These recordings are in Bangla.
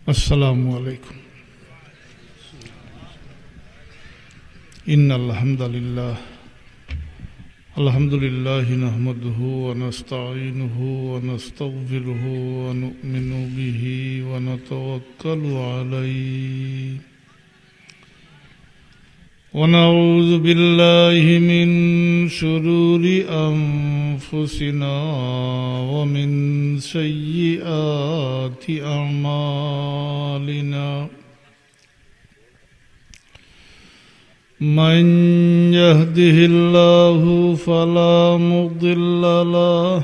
السلام عليكم. إن الحمد لله نحمده ونستعينه ونستغفره ونؤمن به ونتوكل عليه ونعوذ بالله من شرور أنفسنا ومن سيئات أعمالنا من يهده الله فلا مضل له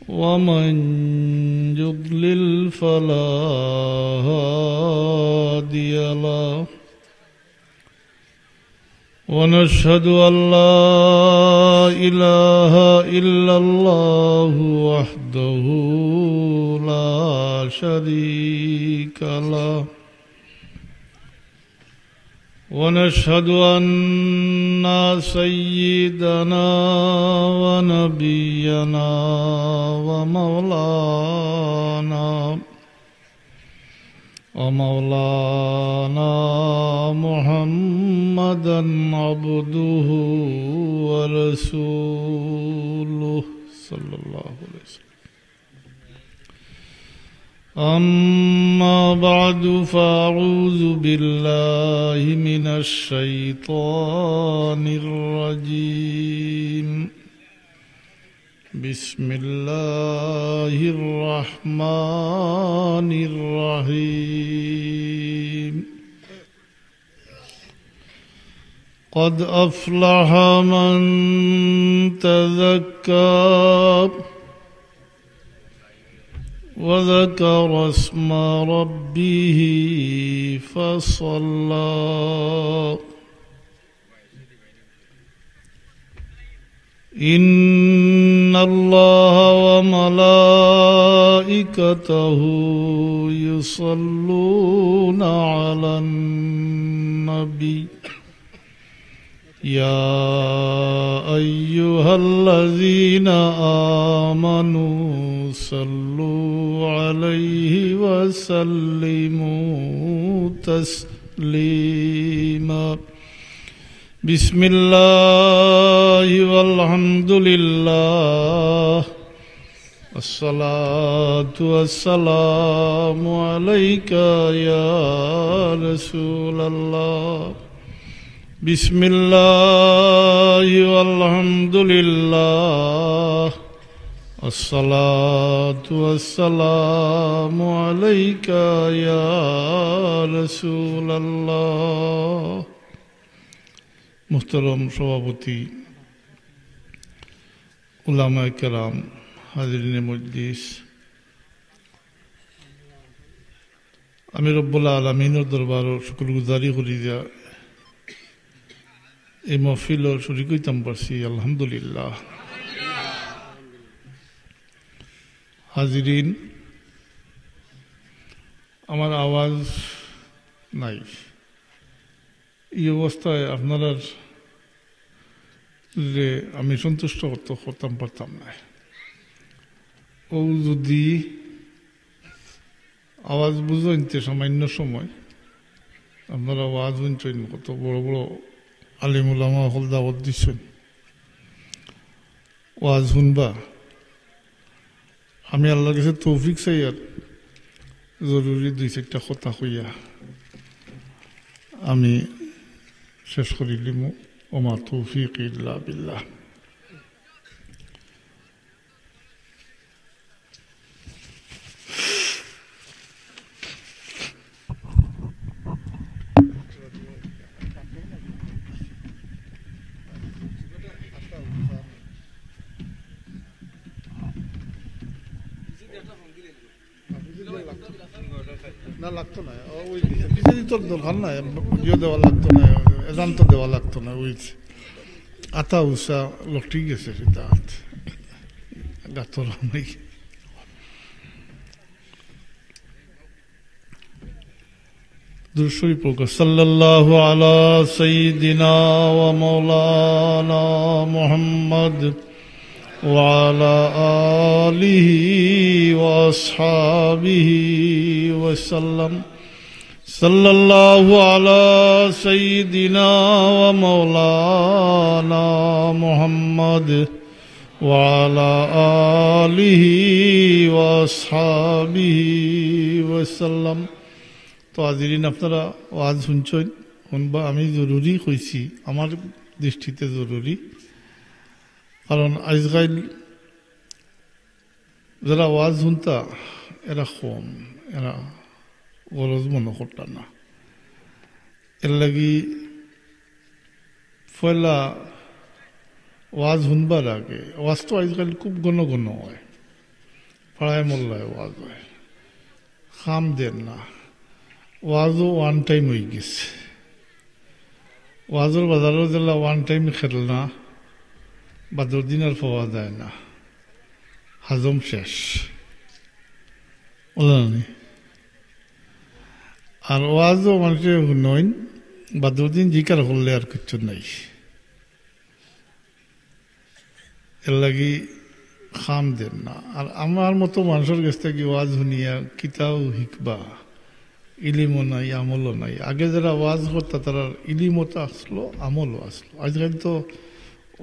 ومن يضلل فلا هادي له ونشهد أن لا إله إلا الله وحده لا شريك له ونشهد أن سيدنا ونبينا ومولانا محمدا عبده ورسوله صلى الله عليه وسلم. أما بعد فأعوذ بالله من الشيطان الرجيم. بسم الله الرحمن الرحيم. قد أفلح من تذكر وذكر اسم ربه فصلى إن الله وملائكته يصلون على النبي يا أيها الذين آمنوا صلوا عليه وسلموا تسليما. بسم الله والحمد لله الصلاة والسلام عليك يا رسول الله. بسم الله والحمد لله الصلاة والسلام عليك يا رسول الله. মুহতারাম সভাপতি, উলামায়ে কেরাম, হাজিরিনে মজলিস, আমি রব্বুল আলামিনের দরবার শুকরগুজারি করি যা এই মহফিলর শরীক হইতাম পারছি, আলহামদুলিল্লাহ। হাজিরিন, আমার আওয়াজ নাই, এই অবস্থায় আপনারা যে আমি সন্তুষ্ট করতাম পারতাম না। ও যদি আওয়াজ বুঝতে সামান্য সময় আপনারা আওয়াজ শুনছেন, কত বড় বড় আলিম উলামা হল দাওয়াত দিচ্ছেন ওয়াজ শুনবা। আমি আল্লাহর কাছে তৌফিক চাই আর জরুরি দুই চারটা কথা কইয়া আমি শেষ করিলিম। ওমা তৌফিক ইল্লা বিল্লাহ। না লাগতো না, ওই তো দরকার নাই, ইয়ে দেওয়া লাগতো না, এজান তো দেওয়া লাগতো না। ওই আতা উষা লটি গেছে সেটা গাতর নাই। درود شریف پڑھو صلی اللہ علی سیدنا و مولانا محمد وعلى آله وأصحابه وسلم صلى الله على سيدنا ومولانا محمد وعلى آله وأصحابه وسلم। তো হাজিরিন, আপনারা ওয়াজ শুনছেন, শুনবা আমি জরুরি কইছি, আমার দৃষ্টিতে জরুরি, কারণ আজকাল যারা ওয়াজ শুনতা এরা কম, এরা গরজ মনে করতা না। এর লাগি পয়লা ওয়াজ শুনবার আগে, ওয়াজ তো আজকাল খুব ঘন ঘন হয়, পাড়ায় মোল্লায় ওয়াজ হয়, খাম দেন না। ওয়াজও ওয়ান টাইম হয়ে গেছে, ওয়াজের বাজারও যেলা ওয়ান টাইম খেল না, বাদর দিন আর পাওয়া যায় না, হাজম শেষ বলনি। আর ওয়াজও মানুষের নইন, বাদর দিন জিকার করলে আর কিছু নাই। এর লাগি খাম দেন না। আর আমার মতো মানুষের কাছ থেকে ওয়াজ শুনিয়া কিতাও শিখবা, ইলিমও নাই, আমলও নাই। আগে যারা ওয়াজ করতা তারা ইলিমও তো আসলো, আমলও আসলো। আজকাল তো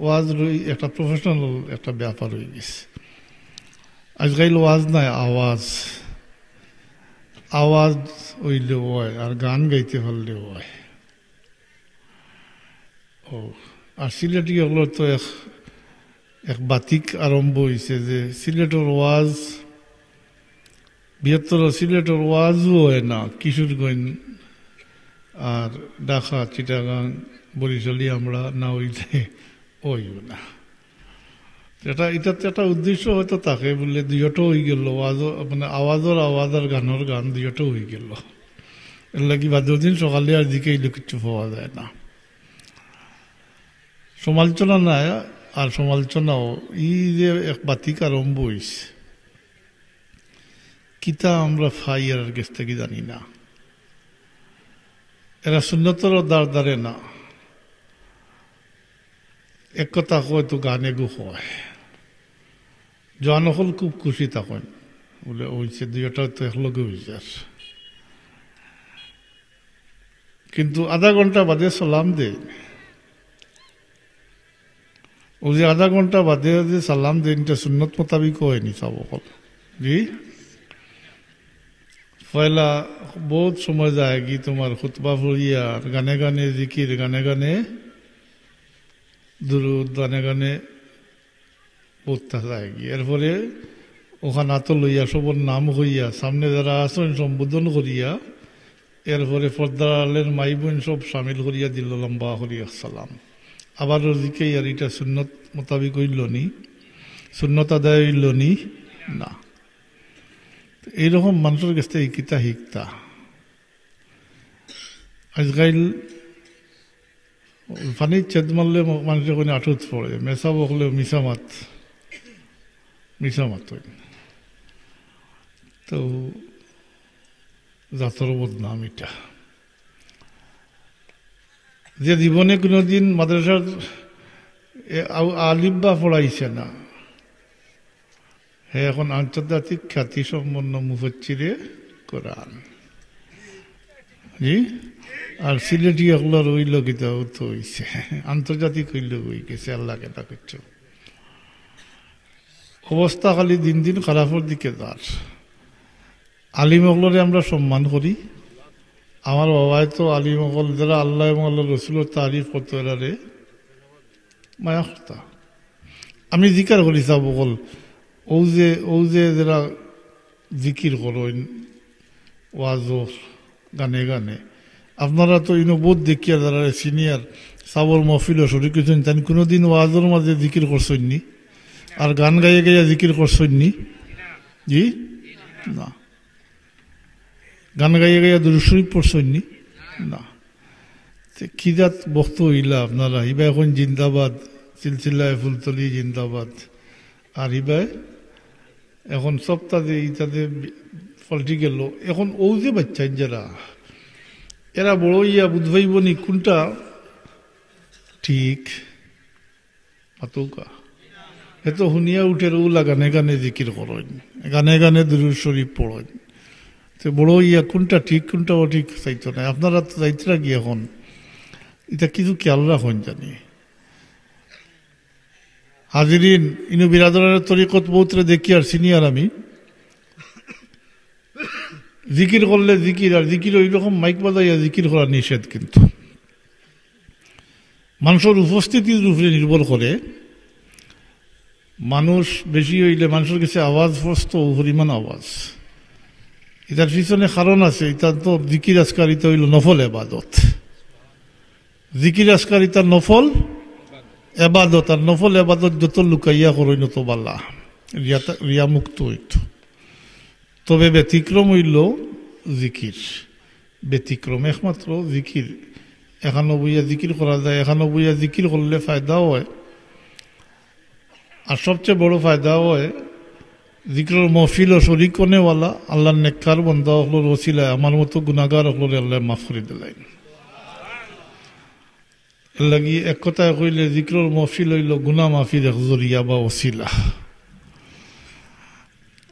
ওয়াজ একটা প্রফেশনাল একটা ব্যাপার হয়ে গেছে। আজকাল ওয়াজ নাই, আওয়াজ, আওয়াজ হইলেও হয়, আর গান গাইতে পারলেও হয়। ও আর সিলেটি হলো তো এক বাতিক আরম্ভ হয়েছে যে সিলেটের ওয়াজ, বৃহত্তর সিলেটের ওয়াজও হয় না, কিশোরগঞ্জ আর ঢাকা, চিটাগাং, বরিশালী আমরা না হইলে ওইও না। এটাতে একটা উদ্দেশ্য হয়তো থাকে বলে দুইটাও হয়ে গেল, ওয়াজও মানে আওয়াজের আওয়াজ আর গানের গান দুইটাও হয়ে গেল। এর লাগি বাদর দিন সকালে আর দিকে এগুলো কিছু পাওয়া যায় না। সমালোচনা নাই, আর সমালোচনাও এই যে এক বাতিক আরম্ভ হয়েছে, কিতা আমরা ফাই আর কাছ থেকে জানি না। এরা সুন্নতর দ্বার দ্বারে না, এক কথা কয় তো গানে গু হয়, জোয়ান হল খুব খুশি তখন বলে হয়েছে, দুইটা তো একলগে হয়েছে। কিন্তু আধা ঘন্টা বাদে সালাম দে, ও যে আধা ঘন্টা বাদে যে সালাম দেন, এটা সুন্নত মোতাবিক হয়নি সব জি। পয়লা বহুত সময় যায় কি তোমার খুতবা পড়িয়া, গানে গানে জিকির, গানে গানে দুরুদ, গানে গানে পড়তে যায় কি। এরপরে ওখানে হাত লইয়া সবর নাম হইয়া সামনে যারা আসেন সম্বোধন করিয়া, এরপরে পর্দার আলের মাই বোন সব সামিল করিয়া দিল লম্বা করিয়া সালাম। আবার জিকে আর এটা সুন্নত মোতাবিক হইল নি, সুন্নত আদায় হইল নি না। এইরকম মানুষের কাছ থেকে কিতা শিখতা। আজকাল পানির চেদ মারলে মানুষের কোনো আঠুত পড়ে, মেসা বকলে মিসামাত, মিসামাত তো জাতর বদনাম এটা। যে জীবনে কোনোদিন মাদ্রাসার আলিফ বা পড়াইছে না, হে এখন আন্তর্জাতিক খ্যাতি সম্পন্ন মুফাচ্চিরে কোরআন জি। আর সিলেটি এগুলোর হইল কিতা তো হইছে, আন্তর্জাতিক হইল হয়ে গেছে, আল্লাহ কেটা করছো। অবস্থা খালি দিন দিন খারাপের দিকে যার। আলিম অগলরে আমরা সম্মান করি, আমার বাবাই তো আলিম অগল যারা আল্লাহ এবং আল্লাহ রসুলের তারিফ করতো এরারে মায়া করতা। আমি জিকার করি সব অগল ও যে যারা জিকির করেন ওয়াজ গানে গানে, আপনারা তো বোধ দেখিয়া যারা সিনিয়র সাবর মহফিলও শরীর করছেন, তাই কোনোদিন ওয়াজের মাঝে জিকির করছেন নি? আর গান গাইয়ে গাইয়া জিকির করছেন নি? জি না। গান গাইয়ে গাইয়া দুরূদ শরীফ পড়ছেন নি? না। খিদাত বক্ত হইলা আপনারা, ইবা এখন জিন্দাবাদ, সিলসিলায় ফুলতলি জিন্দাবাদ। আর ইবায় এখন সপ্তাহে ইতাতে পাল্টি গেল। এখন ও যে বাচ্চা যারা এরা বড় ইয়া বুঝবাইব নি কোনটা ঠিক, হে তো শুনিয়া উঠে ওলা গানে গানে জিকির করেন, গানে গানে দুরূদ শরীফ পড়েন। তো বড় ইয়া কোনটা ঠিক কোনটা অঠিক চাইতো না। আপনারা তো যাইতরা গিয়ে এখন এটা কিছু খেয়াল রাখুন জানি। হাজিরিন ইনু বিরাদরের তরিকত বহুতরে দেখি আর সিনিয়র আমি জিকির করলে জিকির আর জিকির ওই রকম মাইক বাজাইয়া জিকির করা নিষেধ। কিন্তু মানুষের উপস্থিতির উপরে নির্ভর করে। মানুষ বেশি হইলে মানুষের কাছে আওয়াজ ফস্ত পরিমাণ আওয়াজ। এটার পিছনে কারণ আছে। এটা তো জিকির আজকারিতা হইল নফল এবাদত। জিকির আজকারিতা নফল এবাদত, আর নফল এবাদত যত লুকাইয়া করই নত বাল্লা রিয়া মুক্ত হইত। তবে ব্যতিক্রম হইল জিকির, ব্যতিক্রম একমাত্র জিকির। এখানো বইয়া জিকির করা যায়, এখানো বইয়া জিকির করলে ফায়দাও হয়। আর সবচেয়ে বড় ফায়দাও হয় জিকিরের মহফিল ও শরীক নেওয়ালা আল্লাহ নেককার বন্দা হলোর ওসিলায় আমার মতো গুনাহগার হলোর আল্লাহ মাফ করে দিলেন। এর লাগি এক কথায় কইলে জিকিরের মহফিল হইল গুনাহ মাফির এক জরিয়া বা ওসিলা।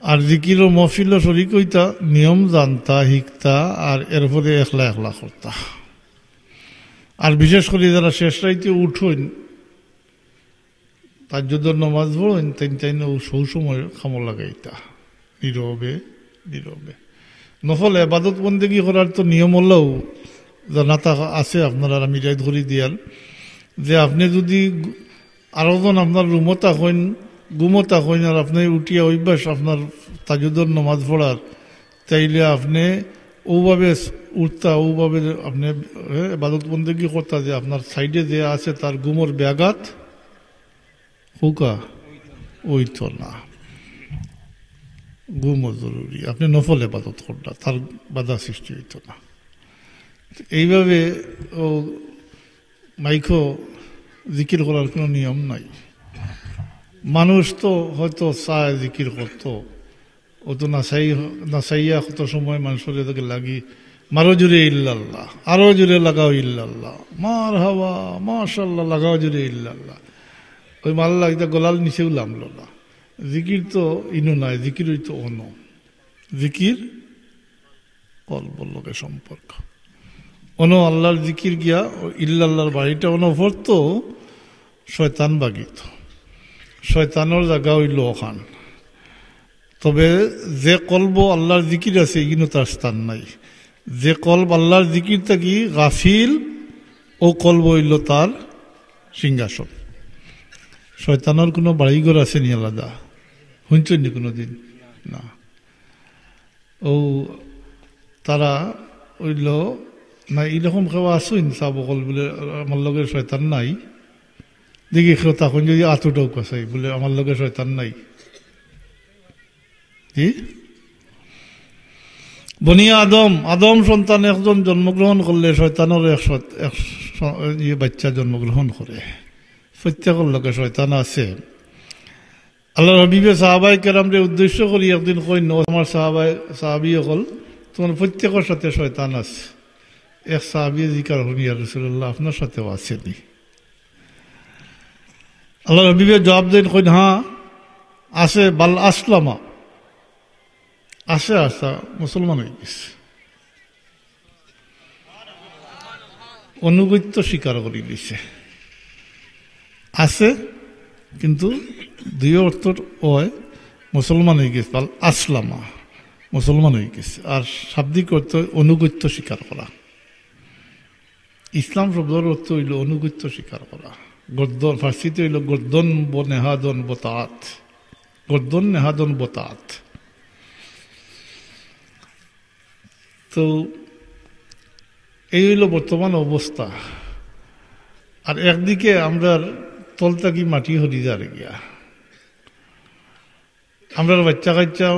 আর জিকিরের মহফিল ও শরীক হইতা নিয়ম জানতা শিখতা আর এরপরে একলা একলা করতা। আর বিশেষ করে যারা শেষ রাইতে উঠেন তার যদি নমাজ পড়েন তাই সৌ সময় খামো লাগাইতা নীরবে নীরবে। নফল এবাদত বন্দেগি করার তো নিয়ম হলেও জানাতা আছে আপনারা, আমি যাই ধরি দিয়াল যে আপনি যদি আরো জন আপনার রুমতা হইন গুমতা হইন আর আপনি উঠিয়া অভ্যাস আপনার তাজুদর নমাজ পড়ার, তাইলে আপনি ওভাবে উঠতা ওভাবে আপনি এবাদত বন্দেগি করতা যে আপনার সাইডে যে আছে তার গুমর ব্যাঘাত হুকা ওই তো না। ঘুমও জরুরি। আপনি নফল এবাদত করলা তার বাধা সৃষ্টি হইত না। এইভাবে ও মাইকো জিকির করার কোনো নিয়ম নাই। মানুষ তো হয়তো চায় জিকির করতো, ও তো নাচাইয়া কত সময় মানুষের এদিকে লাগি মারো জুড়ে ইল্লাল্লাহ, আরো জুড়ে লাগাও ইল্লাল্লাহ, মার হাওয়া মাশাল্লাহ লাগাও জুড়ে ইল্লাল্লাহ। ওই মাল্লা এটা গলাল নিচেও নামলো না। জিকির তো ইনু নাই, জিকির ওই তো অন। জিকির কলবর লোকের সম্পর্ক অন। আল্লাহর জিকির গিয়া ইল্লাল্লাহর বাড়িটা অনভর্ত শয়তান বাগিত, শয়তানোর জায়গা হইল ওখান। তবে যে কলব আল্লাহর জিকির আছে কিন্তু তার স্থান নাই। যে কলব আল্লাহর জিকির থাকি গাফিল ও কলব হইল তার সিংহাসন। শয়তানোর কোনো বাড়িঘর আছে নি আলাদা? শুনছেন নি কোনোদিন? না। ও তারা হইল না এরকম কেউ আসুন চাবকল বলে আমার লগে শয়তান নাই দেখি কেউ তখন যদি আতুটাও কাছাই বলে আমার লগে শয়তান নাই। কি বনিয়া আদম সন্তান একজন জন্মগ্রহণ করলে শয়তানের এক বাচ্চা জন্মগ্রহণ করে। প্রত্যেকের লোকে শয়তান আছে। আল্লাহ হাবিবে সাহাবাই কেরামরে উদ্দেশ্য করি একদিন কইন আমার সাহাবি হল তোমার প্রত্যেকের সাথে শয়তান আছে। এক সাহাবি জিকার হন ইয়া রাসূলুল্লাহ আপনার সাথেও আছে নি? আল্লাহ হাবিবে জবাব দেন কইন হ্যাঁ আছে, বাল আসলামা আছে, আসা মুসলমান হয়ে গেছে। অনুগত্য স্বীকার করে দিছে। আছে কিন্তু দুই অর্থ হয় মুসলমান হয়ে গেছে, বাল আসলামা মুসলমান হয়ে গেছে। আর শাব্দিক অর্থ অনুগত্য স্বীকার করা। ইসলাম শব্দের অর্থ হইল অনুগত্য স্বীকার করা। গর্দন ফার্সিতে হইল গর্দন নেহাদন বতাত, গর্দন নেহাদন বতাত। তো এই হইল বর্তমান অবস্থা। আর একদিকে আমরা তলতাকি মাটি হরি যারে গিয়া আমরা বাচ্চা কাচ্চা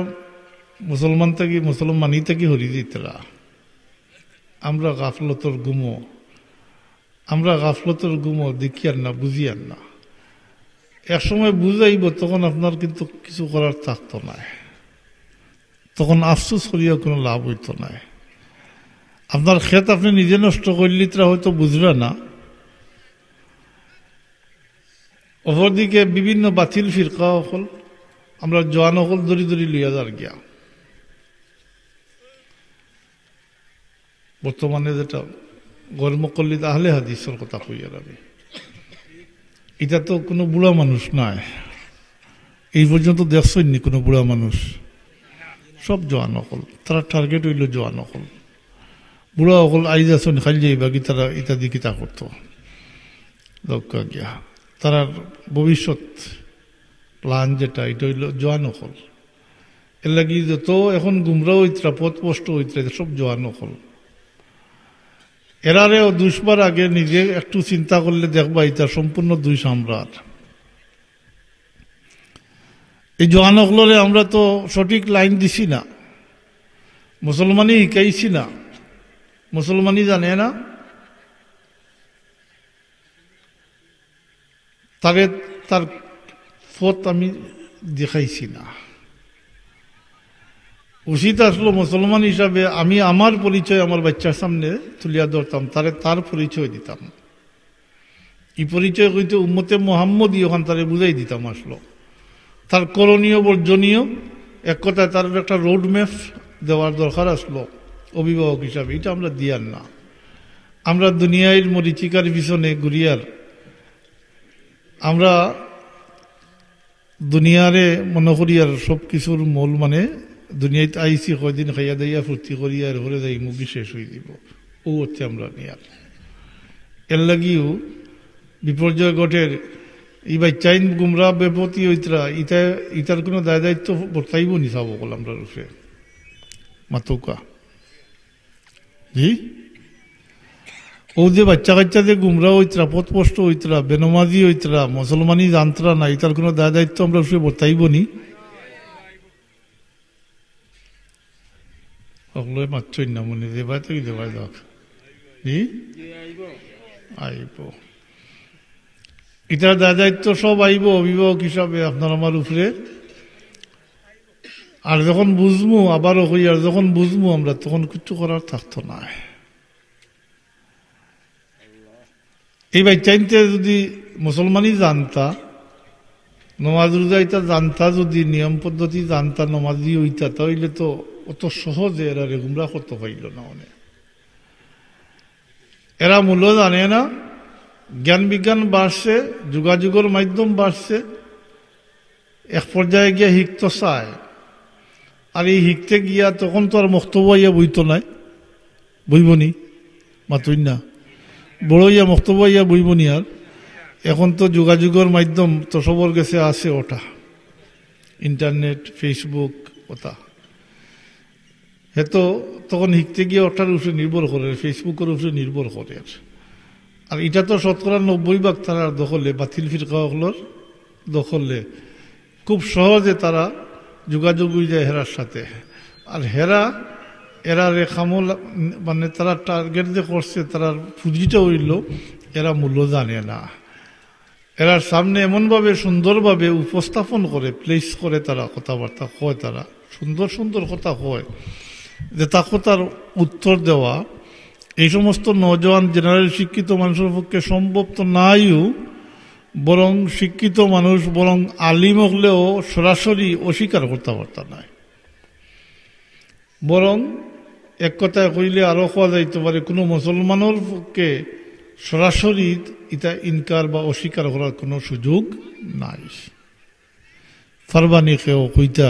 মুসলমান থাকি মুসলমানই থাকি হরি দিতরা। আমরা গাফলতর গুমো দেখি আর না বুঝি আর না। একসময় বুঝাইব তখন আপনার কিন্তু কিছু করার থাকতো না, তখন আফসোস করিয়া কোনো লাভ হইতো না। আপনার ক্ষেত আপনি নিজে নষ্ট করলি তারা হয়তো বুঝবে না, অপরদিকে বিভিন্ন বাতিল ফিরকা হল আমরা জোয়ান হল দরি দরি লইয়া যার গিয়া বর্তমানে যেটা গর্মকল্লিত আহলে হাদিসের কথা কইয়া যাবে, এটা তো কোনো বুড়া মানুষ নাই, এই পর্যন্ত দেখছইনি কোনো বুড়া মানুষ, সব জোয়ান হল, তারা টার্গেট হইল জোয়ান হল। বুড়া হল আইজ আসন খাই যাইবা কি তারা ইত্যাদি কিতা করতো দক্কা গিয়া, তার ভবিষ্যৎ প্লান যেটা এটা হইল জোয়ান হল। এর লাগি যত এখন গুমরা হইতরা পথ স্পষ্ট হইতরা সব জোয়ান হল। এরারেও দুষ্বার আগে নিজে একটু চিন্তা করলে দেখবা এটা সম্পূর্ণ দুই সাম্রাট। এই জোয়ান হলরে আমরা তো সঠিক লাইন দিছি না, মুসলমানই শিখাইছি না, মুসলমানই জানে না, তারে তার পথ আমি দেখাইছি না। উচিত আসলো মুসলমান হিসাবে আমি আমার পরিচয় আমার বাচ্চার সামনে তুলিয়া ধরতাম, তারে তার পরিচয় দিতাম, এই পরিচয় কইতে উম্মতে মোহাম্মদী ওখান তারে বুঝাই দিতাম। আসলো তার করণীয় বর্জনীয় এক কথায় তার একটা রোড ম্যাপ দেওয়ার দরকার আসলো অভিভাবক হিসাবে, এটা আমরা দিয়ার না। আমরা দুনিয়ার মরিচিকার পিছনে ঘুরিয়ার, আমরা দুনিয়ারে মনে করি আর সব কিছুর মূল মানে দুনিয়াতে আইসি কয়দিন খাইয়া দাইয়া ফুর্তি করিয়া আর ঘরে যাই মুগি শেষ হয়ে দিব, ও হচ্ছে আমরা নিয়ার। এর লাগিও বিপর্যয় ঘটের এই বাচ্চাইন গুমরা বেপতি হইতরা ইটার কোনো দায় দায়িত্ব বর্তাইব নি চাব বল আমরা রূপে মাতুকা জি। ও যে বাচ্চা কাচ্চা যে গুমরা হইতরা পথ স্পষ্ট হইতরা বেনমাজি হইতরা মুসলমানি জানতরা না, ইটার কোনো দায় দায়িত্ব আমরা রূপে বর্তাইব নি। সকলে মাত্রই না মনে দেবাই তো কি দেবাই দেখ জি আইব, এটার দায় দায়িত্ব সব আইব অভিভাবক হিসাবে আপনার আমার উপরে। আর যখন বুঝবো আবারও হই, আর যখন বুঝবো আমরা তখন কিছু করার থাকতো না। এই বাচ্চাইনতে যদি মুসলমানই জানতা, নমাজ রোজা এটা জানতা, যদি নিয়ম পদ্ধতি জানতা, নমাজি হইতা, তাহলে তো অত সহজে এরা গুমরা করতে পাইল না। অনেক এরা মূল্য জানে না, জ্ঞান বিজ্ঞান বাড়ছে, যোগাযোগের মাধ্যম বাড়ছে, এক পর্যায়ে গিয়া শিখতে চায়। আর এই শিখতে গিয়া তখন তো আর মক্তব্য ইয়া বইতো নাই, বইবনি মাতুই না, বড় ইয়া মক্তব্য ইয়া বইবনি। আর এখন তো যোগাযোগের মাধ্যম তো সবর গেছে আছে, ওটা ইন্টারনেট ফেসবুক ওটা, হে তো তখন শিখতে গিয়ে ওটার উপরে নির্ভর করে, ফেসবুকের উপরে নির্ভর করে। আর এটা তো ৯০% তারা দখলে, বাতিল ফিরকাগুলোর দখলে, খুব সহজে তারা যোগাযোগ হয়ে যায় হেরার সাথে। আর এরা রেখামূল মানে তারা টার্গেট যে করছে, তারা পুঁজিটা হইল এরা মূল্য জানে না। এরার সামনে এমনভাবে সুন্দরভাবে উপস্থাপন করে, প্লেস করে তারা কথাবার্তা কয়, তারা সুন্দর সুন্দর কথা কয় যে তা কথার উত্তর দেওয়া এই সমস্ত নজওয়ান জেনারেল শিক্ষিত মানুষের পক্ষে সম্ভব তো নাইও, বরং শিক্ষিত মানুষ বরং আলিম হলেও সরাসরি অস্বীকার করতে পারত নাই। বরং এক কথায় কইলে আরো কোয়া যাইতে পারে, কোনো মুসলমানের পক্ষে সরাসরি এটা ইনকার বা অস্বীকার করার কোনো সুযোগ নাই। ফারবানি কেউ কইতা,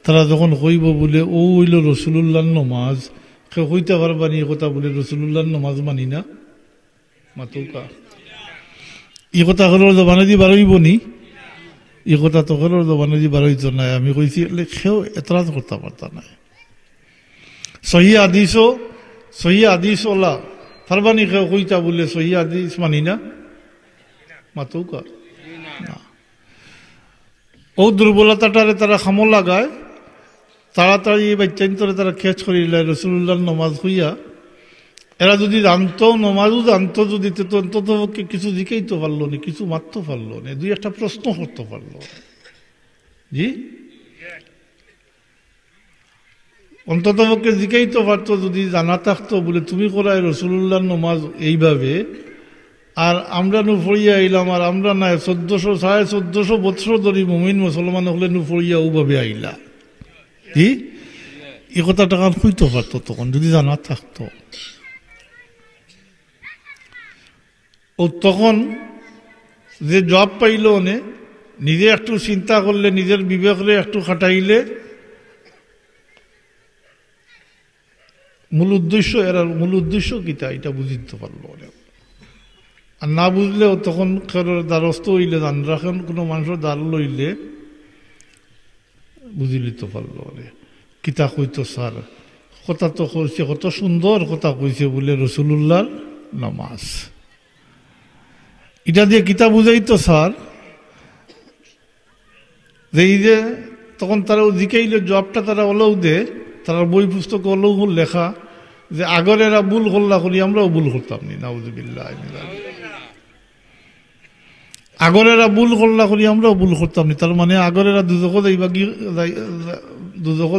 তারা যখন কইব বলে ও হইল রসুলুল্লাহ নমাজ, কেউ কইতে পারবানি কথা বলে রসুলুল্লাহ নমাজ মানি না মাতুকা, এই কথা হলোর জবানে দি বারইব নি, এই কথা তো হলোর জবানে দি বারইত নাই। আমি কইছি কেউ এতরাজ করতে পারত নাই। সহি আদিস ওলা ফারবানি কেউ কইতা বলে সহি আদিস মানি না মাতুকা না। ও দুর্বলতাটারে তারা খামো লাগায়, তাড়াতাড়ি এই বাচ্চান্তরে তারা খেচ করিলে রসুল্লাহ নমাজ হইয়া। এরা যদি জানতো, নমাজও জানতো, যদি অন্তত কিছু দিকেই তো পারলো না, কিছু মারতে পারলো না, দুই একটা প্রশ্ন করতে পারলো জি, অন্তত পক্ষে দিকেই তো পারতো। যদি জানা থাকতো বলে তুমি করায় রসুল্লাহ নমাজ এইভাবে, আর আমরা নুফরিয়া আইলাম, আর আমরা নাই 1400 বছর ধরে মুমিন মুসলমান হলে নুফরিয়া ওভাবে আইলা। কি এই কথাটা হইতে পারতো তখন যদি জানা থাকতো। ও তখন যে জব পাইল ওনে নিজে একটু চিন্তা করলে, নিজের বিবেকরে একটু খাটাইলে মূল উদ্দেশ্য, এরা মূল উদ্দেশ্য কিতা এটা বুঝিতে পারলো। আর না বুঝলেও তখন দ্বারস্থ হইলে, রাখেন কোনো মানুষের দ্বার লইলে বুঝি লিতে পারলো কিতা কইতো স্যার, কথা তো কইছে, কত সুন্দর কথা কইছে বলে রসুল্লাহর নামাজ। এটা দিয়ে কিতা বুঝাইতো স্যার, যে এই যে তখন তারা জিকাইলে জবটা তারা ওলাও দে, তারা বই পুস্তক ওলাও লেখা যে আগর এরা ভুল করলা করি আমরাও ভুল করতাম নি, নাউযুবিল্লাহ। আগরেরা ভুল করলা করি আমরাও ভুল করতাম নি, তার মানে আগরেরা দুজক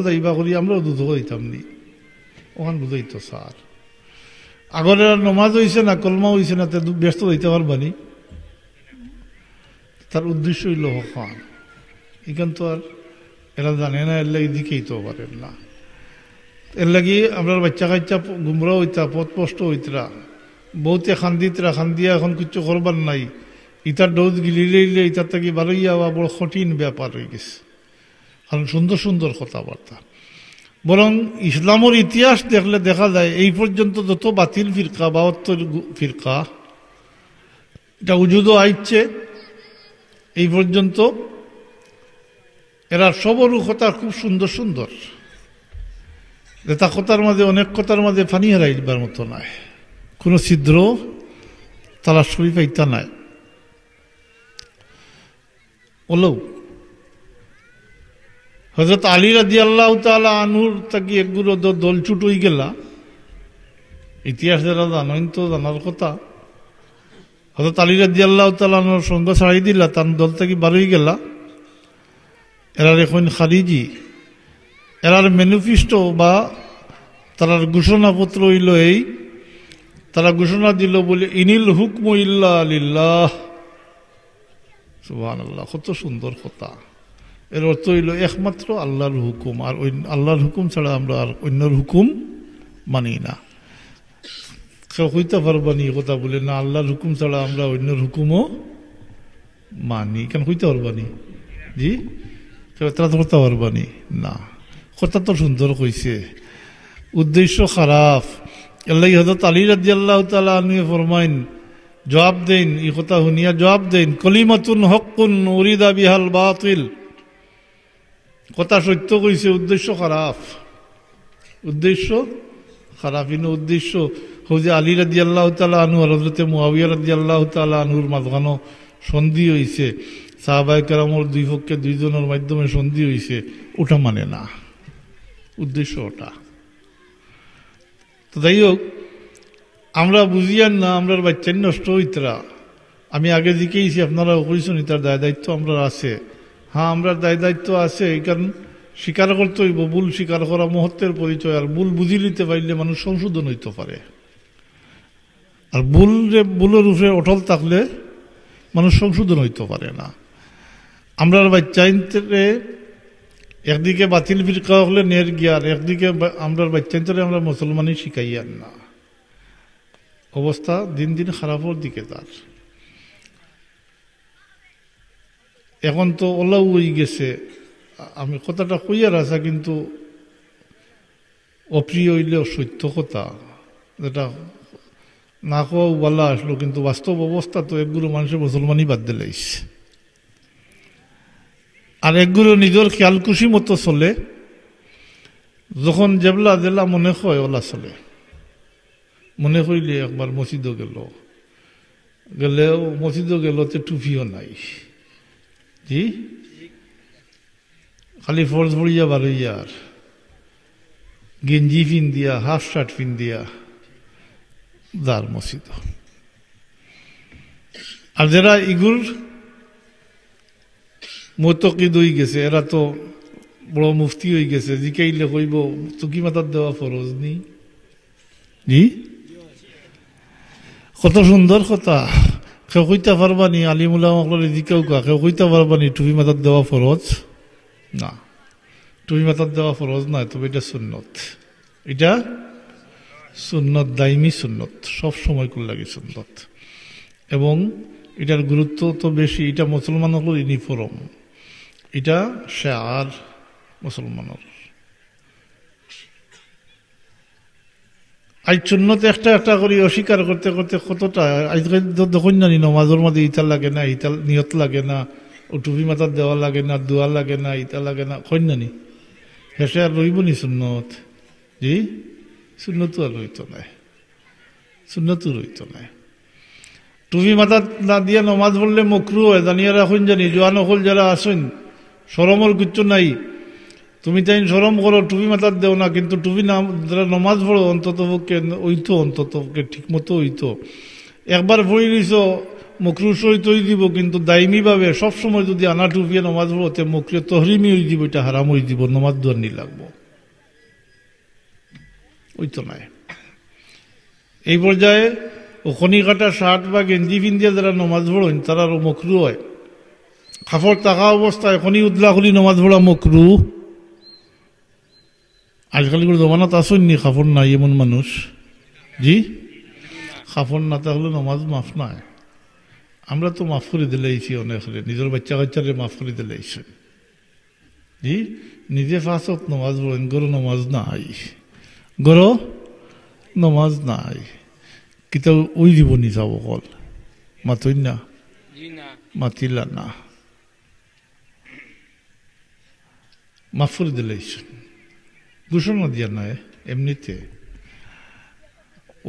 যাইবা করি আমরাও দুজক যাইতাম নি। ওখান বুঝাইতো স্যার আগরেরা নমাজ হইছে না, কলমা হইছে না, ব্যস্ত হইতে পারবানি। তার উদ্দেশ্য হইল হকান। এখান তো আর এরা জানে না, এর লাগে দিকেই তো পারেন না। এর লাগি আপনার বাচ্চা কাচ্চা গুমরা হইতা, পথ স্পষ্ট হইতরা, বহুতে খান্দিতরা, খান্দিয়া এখন কিছু করবার নাই। ইটার ডোজ গিলিলে ইটার থেকে বারইয়া বড় কঠিন ব্যাপার হয়ে গেছে। কারণ সুন্দর সুন্দর কথাবার্তা, বরং ইসলামের ইতিহাস দেখলে দেখা যায় এই পর্যন্ত যত বাতিল ফিরকা, 72 ফিরকা এটা উজুদও আইচ্ছে এই পর্যন্ত, এরা সবরও কথা খুব সুন্দর সুন্দর। তা কথার মাঝে, অনেক কথার মাঝে ফানি হারাইবার মতো নাই, কোনো ছিদ্র তারা শরীফ আইতা নাই। ওলো হযরত আলী রাদিয়াল্লাহু তাআলা আনহুর তাকি একগুলো দলছুট হয়ে গেলা। ইতিহাস যারা জানেন তো জানার কথা, হযরত আলী রাদিয়াল্লাহু তাআলা আনহুর সঙ্গ ছাড়াই দিলা, তার দল থেকে বার হয়ে গেলা। এরার এখন খারিজি, এরার ম্যানিফেস্টো বা তারার ঘোষণাপত্র হইল এই, তারা ঘোষণা দিল বলে ইনিল হুকমু ইল্লা লিল্লাহ। সুবহানাল্লাহ, কত সুন্দর কথা। এর অর্থ হইল একমাত্র আল্লাহর হুকুম, আর আল্লাহর হুকুম ছাড়া আমরা আর অন্যর হুকুম মানি না। কেউ হইতে পারবানি কথা বলে না আল্লাহর হুকুম ছাড়া আমরা অন্যর হুকুমও মানি, কেন হইতে পারবানি? জি, কেউ তারা করতে পারবানি না। কথা তো সুন্দর কইছে, উদ্দেশ্য খারাপ। আল্লাহ হযরত আলী রাদিয়াল্লাহু তাআলা আনহু ফরমাইন, জবাব দেন, এই কথা শুনিয়া জবাব দেন, কলিমাতুন হক্কুন উরিদা বিহাল বাতিল। কথা সত্য কইছে, উদ্দেশ্য খারাপ, উদ্দেশ্য খারাপ। ইনো উদ্দেশ্য হচ্ছে আলী রাদিয়াল্লাহু তাআলা আনহু আর হযরতে মুআবিয়া রাদিয়াল্লাহু তাআলা আনহুর মাঝখানে সন্ধি হইছে, সাহাবায়ে কেরামের দুই পক্ষে দুইজনের মাধ্যমে সন্ধি হইছে, ওটা মানে না, উদ্দেশ্য ওটা। তো যাই হোক, আমরা বুঝিয়ান না, আমরা বাচ্চা নষ্ট হইতরা। আমি আগে জিকেইছি, আপনারা কইছেন তার দায় দায়িত্ব আমরা আছে। হ্যাঁ, আমরা দায় দায়িত্ব আছে, এই কারণ স্বীকার করতে হইব। ভুল স্বীকার করা মহত্বের পরিচয়, আর ভুল বুঝি নিতে পারলে মানুষ সংশোধন হইতে পারে। আর ভুলের উপরে অটল থাকলে মানুষ সংশোধন হইতে পারে না। আমরা বাচ্চা একদিকে বাতিল ফিরকা হলে নের গিয়ার, একদিকে আমরা বাচ্চা আমরা মুসলমানই শিখাইয়ান না। অবস্থা দিন দিন খারাপের দিকে তার। এখন তো ওলাও হয়ে গেছে, আমি কথাটা কইয়ার আসা, কিন্তু অপ্রিয় হইলেও সত্য কথা, যেটা না কোয়া বলা আসলো, কিন্তু বাস্তব অবস্থা তো একগুলো মানুষের মুসলমানই বাদ দিলাইছে। আর একগুলো নিজের খেয়াল খুশি মতো চলে, যখন জেবলা জেলা মনে হয় ওলা চলে। মনে হইলে একবার মসজিদও গেলেও মসজিদও গেল তো টুপিও নাই, জি, খালি ফরজ পড়িয়া বারইয়া, আর গেঞ্জি ফিন দিয়া, হাফ শার্ট ফিন দিয়া যার মসজিদ। আর যারা ইগুর মতকিদ হয়ে গেছে, এরা তো বড় মুফতি হয়ে গেছে, জিকাইলে কইব তুকি মাতার দেওয়া ফরজ নি, জি, কত সুন্দর কথা। কেউ কইতে পারবানি আলিমুল্লাহ দিকেও কেউ কইতে পারবানি টুপি মাথার দেওয়া ফরজ না, টুপি মাথার দেওয়া ফরজ নয়, তবে এটা সুন্নত। এটা সুন্নত, দাইমি সুন্নত, সব সময় করে লাগে সুন্নত। এবং এটার গুরুত্ব তো বেশি। এটা মুসলমান হল ইউনিফর্ম, এটা শেয়ার মুসলমানের। আজ সুন্নত একটা একটা করে অস্বীকার করতে করতে কতটা আজকাল দেখুন জানি নমাজের মধ্যে ইতাল লাগে না, ইতাল নিয়ত লাগে না, ও টুপি মাথার দেওয়া লাগে না, দোয়া লাগে না, ইতা লাগে না, কইন জানি হেসে আর রইব নি সুন্নত? জি, সুন্নত আর রইত নাই, সুন্নত রইত নাই। টুপি মাথা না দিয়ে নমাজ পড়লে মকরু হয় জানিয়ে রাখুন জানি। জোয়ান হল যারা আসেন সরমর কিচ্ছু নাই, তুমি তাই সরম করো টুপি মাথার দেও না, কিন্তু টুপি না যারা নমাজ পড়ো অন্তত ওইতো, অন্তত ঠিক মতো ওইতো। একবার পড়ে নিছ মকরু সহিত হয়ে দিব, কিন্তু দায়মি ভাবে সবসময় যদি আনা টুপিয়ে নমাজ পড়োতে মকরু তহরিমি হয়ে দিব, এটা হারাম হয়ে দিব, নমাজ দোয়ার নি লাগবো, ওইতো নাই। এই পর্যায়ে ওখনি কাটা শার্ট বা গেঞ্জি পিন্দিয়ে যারা নমাজ পড়েন তারারও মকরু হয়। কাপড় থাকা অবস্থায় এখনই উদলা খুলি নমাজ পড়া মকরু। আজকালগুলো জমানাত আসেননি কাপড় নাই এমন মানুষ? জি, কাপড় না থাকলে নমাজ মাফ নাই। আমরা তো মাফ করে দিলেইছি অনেক, নিজের বাচ্চা কাচ্চারে মাফ করে দিলেইছে। জি, নিজে ফাঁসত নমাজ পড়েন, গরো নমাজ নাই, গরো নমাজ নাই, কিতা ওই দিব নি যাব কল মাতই না, মাতিলা না, মাফ করে দিলেইছে। ঘোষণা দিয়া নাই, এমনিতে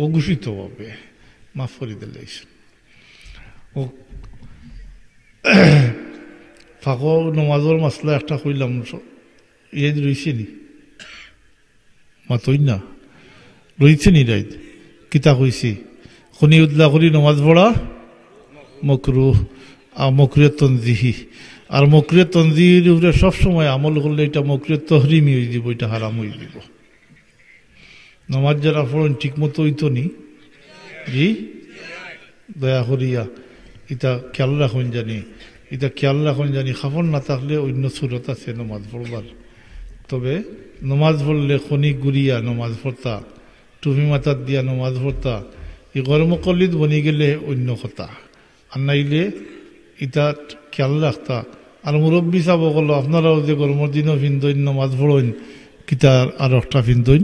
অঘোষিত ভাবে মাফ করে দিলেইছে। ও ফাঁক নমাজের মাসলা একটা কইলাম, ইয়ে রয়েছে নি মাতই না, রয়েছে নি রাইত কিতা কইছি খনি উদ্লা করি নমাজ পড়া মকরু, আর মকরুয়ে তনজিহি। আর মকরুয়ে তনজিহির উপরে সবসময় আমল করলে এটা মকরুয়ে তহরিমি হয়ে যাব, এটা হারাম হয়ে যাব। নমাজ যারা পড়েন ঠিক মতো হইতো নি, জি দয়া করিয়া এটা খেয়াল রাখুন জানি, এটা খেয়াল রাখুন জানি। খাবার না থাকলে অন্য সুরত আছে নমাজ পড়বার, তবে নমাজ পড়লে খনি গুড়িয়া নমাজ পড়তা, টুপি মাথার দিয়া নমাজ পড়তা, এই গরমকলিত বনি গেলে অন্য কথা। আর নাইলে এটা খেয়াল রাখতা। আর মুরব্বী চাব গেল আপনারাও যে গরমের দিনও ফিন্দইন নমাজ পড়েন, কিতার আর একটা ফিন্দইন